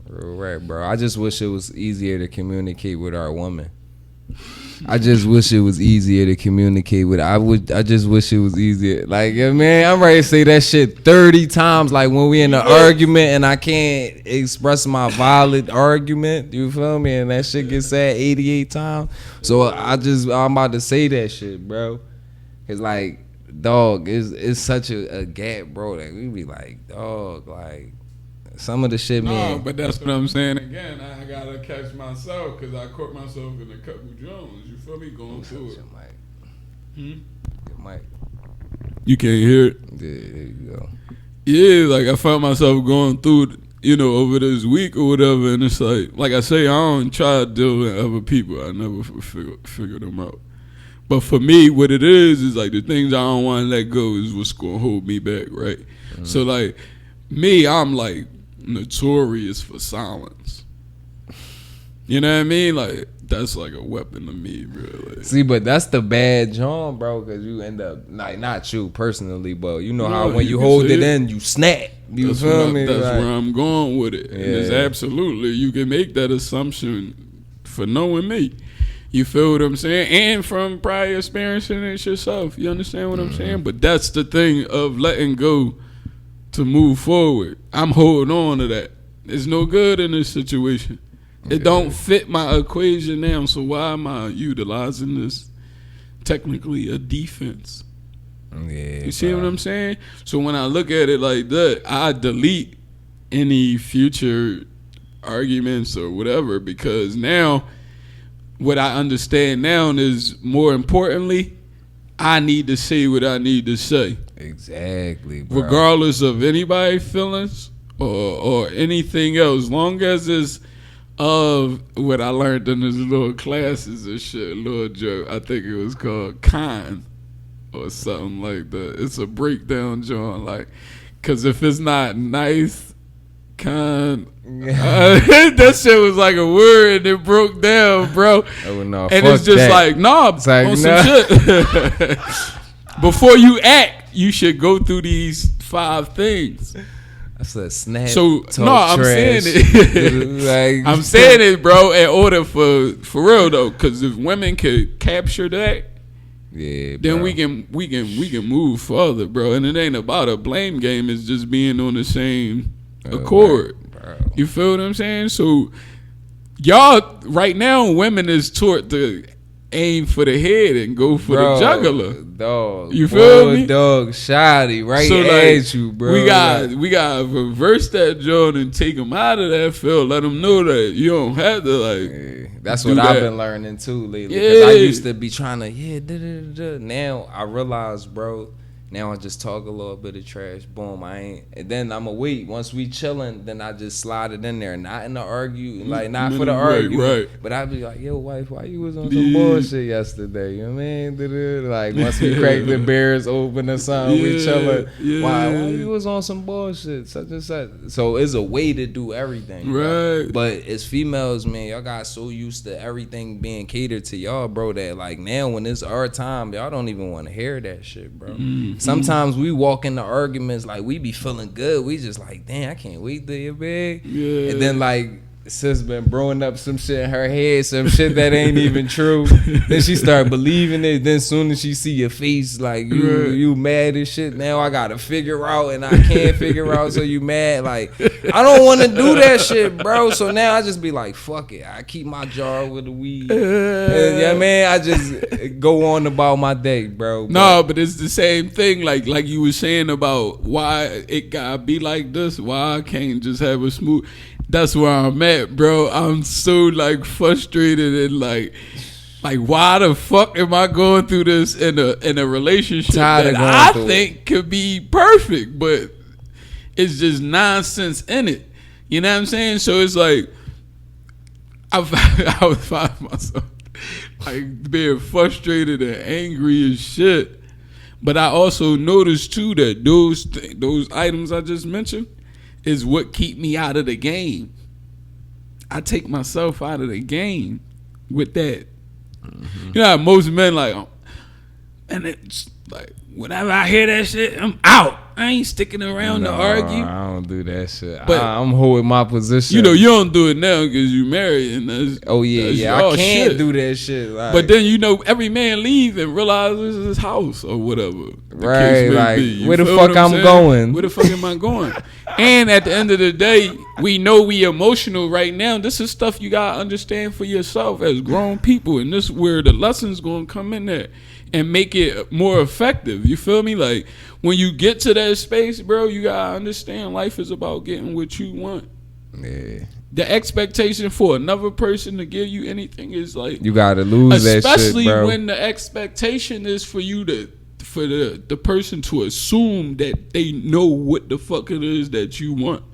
Speaker 3: Real rap, bro. I just wish it was easier to communicate with our women. I just wish it was easier to communicate with. I just wish it was easier. Like, yeah, man, I'm ready to say that shit 30 times. Like when we in an argument and I can't express my valid argument. You feel me? And that shit gets said 88 times. So I'm about to say that shit, bro. Cause like, dog, it's such a gap, bro. That we be like, dog, like. Some of the shit, man.
Speaker 2: No, but that's what I'm saying again. I gotta catch myself because I caught myself in a couple Jones. You feel me? Going through it.
Speaker 3: Your mic.
Speaker 2: You can't hear it?
Speaker 3: Yeah, there you go.
Speaker 2: Yeah, like I found myself going through it, over this week or whatever, and it's like I say, I don't try to deal with other people. I never figure them out. But for me, what it is like the things I don't want to let go is what's gonna hold me back, right? Mm-hmm. So like me, I'm like notorious for silence. You know what I mean? Like that's like a weapon to me, really.
Speaker 3: See, but that's the bad John, bro, because you end up like not you personally, but you know how when you hold it in, you snap. You feel me?
Speaker 2: That's
Speaker 3: like,
Speaker 2: where I'm going with it. Yeah. And it's absolutely you can make that assumption for knowing me. You feel what I'm saying? And from prior experiencing it yourself. You understand what I'm saying? But that's the thing of letting go to move forward. I'm holding on to that. It's no good in this situation. It don't fit my equation now, so why am I utilizing this technically a defense?
Speaker 3: Yeah,
Speaker 2: you see what I'm saying? So when I look at it like that, I delete any future arguments or whatever, because now what I understand now is more importantly, I need to say what I need to say.
Speaker 3: Exactly, bro.
Speaker 2: Regardless of anybody's feelings or anything else, long as it's of what I learned in this little classes and shit, little joke. I think it was called Kind or something like that. It's a breakdown, John. Like, cause if it's not nice, kind. That shit was like a word and it broke down, bro.
Speaker 3: Oh, no,
Speaker 2: and it's just
Speaker 3: that.
Speaker 2: like, nah,
Speaker 3: like,
Speaker 2: on some shit. Before you act, you should go through these 5 things.
Speaker 3: That's a snap.
Speaker 2: So no, I'm
Speaker 3: trash.
Speaker 2: saying it.
Speaker 3: Like,
Speaker 2: I'm saying it, bro. In order for real though, because if women could capture that,
Speaker 3: yeah,
Speaker 2: then
Speaker 3: bro.
Speaker 2: we can move further, bro. And it ain't about a blame game. It's just being on the same accord.
Speaker 3: Bro.
Speaker 2: You feel what I'm saying? So y'all right now, women is taught to aim for the head and go for the jugular.
Speaker 3: Dog.
Speaker 2: You feel me?
Speaker 3: Dog, shoddy, right
Speaker 2: so
Speaker 3: at you, bro.
Speaker 2: We got to reverse that joint and take them out of that field. Let them know that you don't have to like.
Speaker 3: Yeah, that's what I've been learning too lately. Because I used to be trying to Now I realize, bro. Now I just talk a little bit of trash. Boom, I ain't. And then I'ma wait. Once we chilling, then I just slide it in there. Not in the argue, like not for the argument.
Speaker 2: Right.
Speaker 3: But I be like, yo, wife, why you was on some bullshit yesterday? You know what I mean? Like once we crack the beers open or something, we chilling.
Speaker 2: Yeah.
Speaker 3: Why you was on some bullshit? Such and such. So it's a way to do everything.
Speaker 2: Right.
Speaker 3: Bro. But as females, man, y'all got so used to everything being catered to y'all, bro, that like now when it's our time, y'all don't even want to hear that shit, bro. Sometimes we walk into arguments like we be feeling good. We just like, damn, I can't wait till you're big.
Speaker 2: Yeah.
Speaker 3: And then like sis been brewing up some shit in her head, some shit that ain't even true. Then she start believing it. Then soon as she see your face, like you mad as shit. Now I gotta figure out and I can't figure out, so you mad. Like I don't want to do that shit, bro. So now I just be like, fuck it. I keep my jar with the weed. And, yeah, man. I just go on about my day, bro.
Speaker 2: No, but it's the same thing. Like you were saying about why it gotta be like this. Why I can't just have a smooth. That's where I'm at, bro. I'm so like frustrated and like why the fuck am I going through this in a relationship that I think could be perfect, but it's just nonsense in it. You know what I'm saying? So it's like I would find myself like being frustrated and angry as shit. But I also noticed too that those items I just mentioned is what keep me out of the game. I take myself out of the game with that. Mm-hmm. You know how most men like, and Like, whenever I hear that shit, I'm out. I ain't sticking around to argue.
Speaker 3: I don't do that shit.
Speaker 2: But
Speaker 3: I'm holding my position.
Speaker 2: You know, you don't do it now because you married. And that's,
Speaker 3: oh, yeah. I can't do that shit. Like,
Speaker 2: but then, you know, every man leave and realize this is his house or whatever.
Speaker 3: Right, like, where the fuck I'm going?
Speaker 2: Where the fuck am I going? And at the end of the day, we know we emotional right now. This is stuff you got to understand for yourself as grown people. And this is where the lessons going to come in there and make it more effective. You feel me? Like, when you get to that space, bro, you got to understand life is about getting what you want.
Speaker 3: Yeah.
Speaker 2: The expectation for another person to give you anything is like,
Speaker 3: you got to lose that shit, bro.
Speaker 2: Especially when the expectation is for you to, for the person to assume that they know what the fuck it is that you want.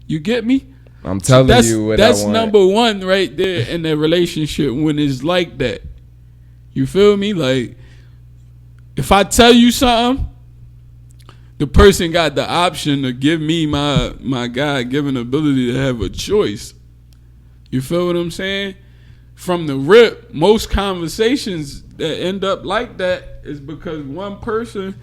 Speaker 2: You get me?
Speaker 3: I'm telling you what I want.
Speaker 2: That's number one right there in the relationship when it's like that. You feel me? Like, if I tell you something, the person got the option to give me my God-given ability to have a choice. You feel what I'm saying? From the rip, most conversations that end up like that is because one person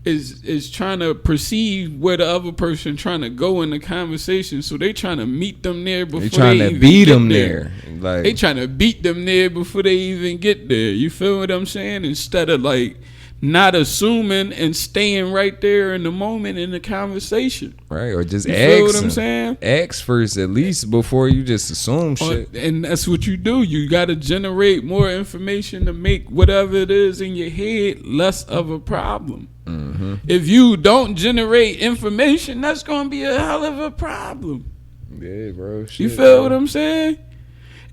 Speaker 2: is trying to perceive where the other person trying to go in the conversation, so they trying to meet them there before they
Speaker 3: trying to beat them there. Like,
Speaker 2: they trying to beat them there before they even get there. You feel what I'm saying? Instead of like not assuming and staying right there in the moment in the conversation.
Speaker 3: Right, or just
Speaker 2: you
Speaker 3: ask.
Speaker 2: Feel what I'm saying?
Speaker 3: Ask first at least before you just assume shit.
Speaker 2: And that's what you do. You got to generate more information to make whatever it is in your head less of a problem.
Speaker 3: Mm-hmm.
Speaker 2: If you don't generate information, that's going to be a hell of a problem.
Speaker 3: Yeah, bro. Shit,
Speaker 2: you feel what I'm saying?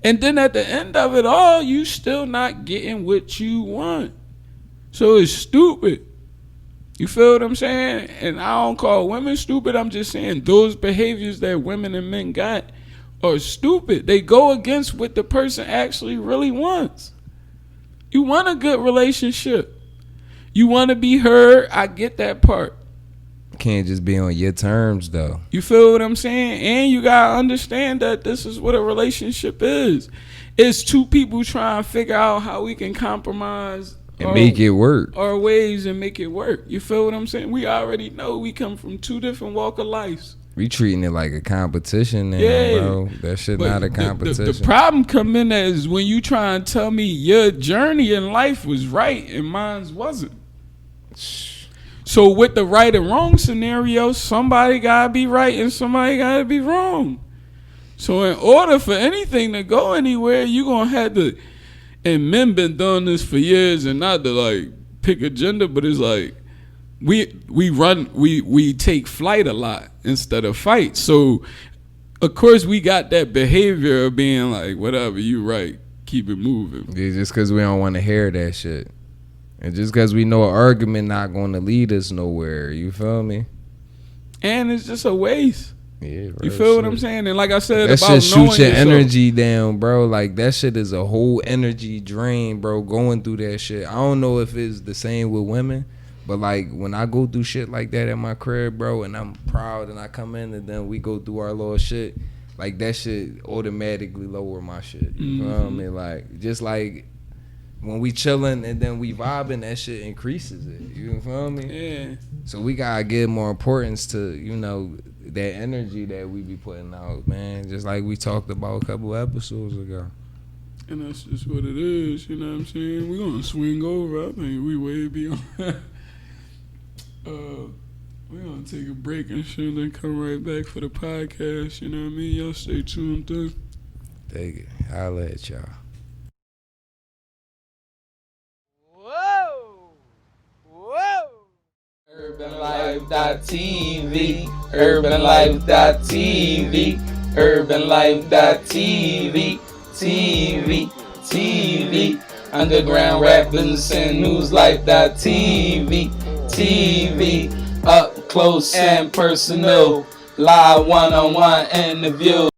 Speaker 2: And then at the end of it all, you still not getting what you want. So it's stupid. You feel what I'm saying? And I don't call women stupid. I'm just saying those behaviors that women and men got are stupid. They go against what the person actually really wants. You want a good relationship. You want to be heard. I get that part.
Speaker 3: Can't just be on your terms, though.
Speaker 2: You feel what I'm saying? And you got to understand that this is what a relationship is. It's two people trying to figure out how we can compromise
Speaker 3: and make it work.
Speaker 2: Our ways and make it work. You feel what I'm saying? We already know we come from two different walk of lives.
Speaker 3: We treating it like a competition now, bro. That shit not a competition.
Speaker 2: The problem come in is when you try and tell me your journey in life was right and mine wasn't. So with the right and wrong scenario, somebody gotta be right and somebody gotta be wrong. So in order for anything to go anywhere, you gonna have to. And men been doing this for years, and not to like pick a gender, but it's like we take flight a lot instead of fight. So of course we got that behavior of being like, whatever, you right, keep it moving.
Speaker 3: Yeah, just because we don't want to hear that shit, and just because we know an argument not going to lead us nowhere. You feel me?
Speaker 2: And it's just a waste.
Speaker 3: Yeah, bro,
Speaker 2: you feel what I'm saying? And like I said,
Speaker 3: that
Speaker 2: about
Speaker 3: shit shoot your
Speaker 2: yourself,
Speaker 3: energy down, bro. Like that shit is a whole energy drain, bro. Going through that shit. I don't know if it's the same with women, but like when I go through shit like that at my crib, bro, and I'm proud and I come in and then we go through our little shit, like that shit automatically lower my shit. You feel me? Like just like when we chilling and then we vibing, that shit increases it. You feel me?
Speaker 2: Yeah.
Speaker 3: So we gotta give more importance to, you know, that energy that we be putting out, man. Just like we talked about a couple episodes ago.
Speaker 2: And that's just what it is, you know what I'm saying? We're gonna swing over. I think we way beyond. We're gonna take a break and shit, then come right back for the podcast. You know what I mean? Y'all stay tuned through.
Speaker 3: Take it. I'll let y'all.
Speaker 1: UrbanLife.tv, UrbanLife.tv, UrbanLife.tv, TV, Underground Rappers and Newslife.tv, TV, up close and personal, live one-on-one interviews.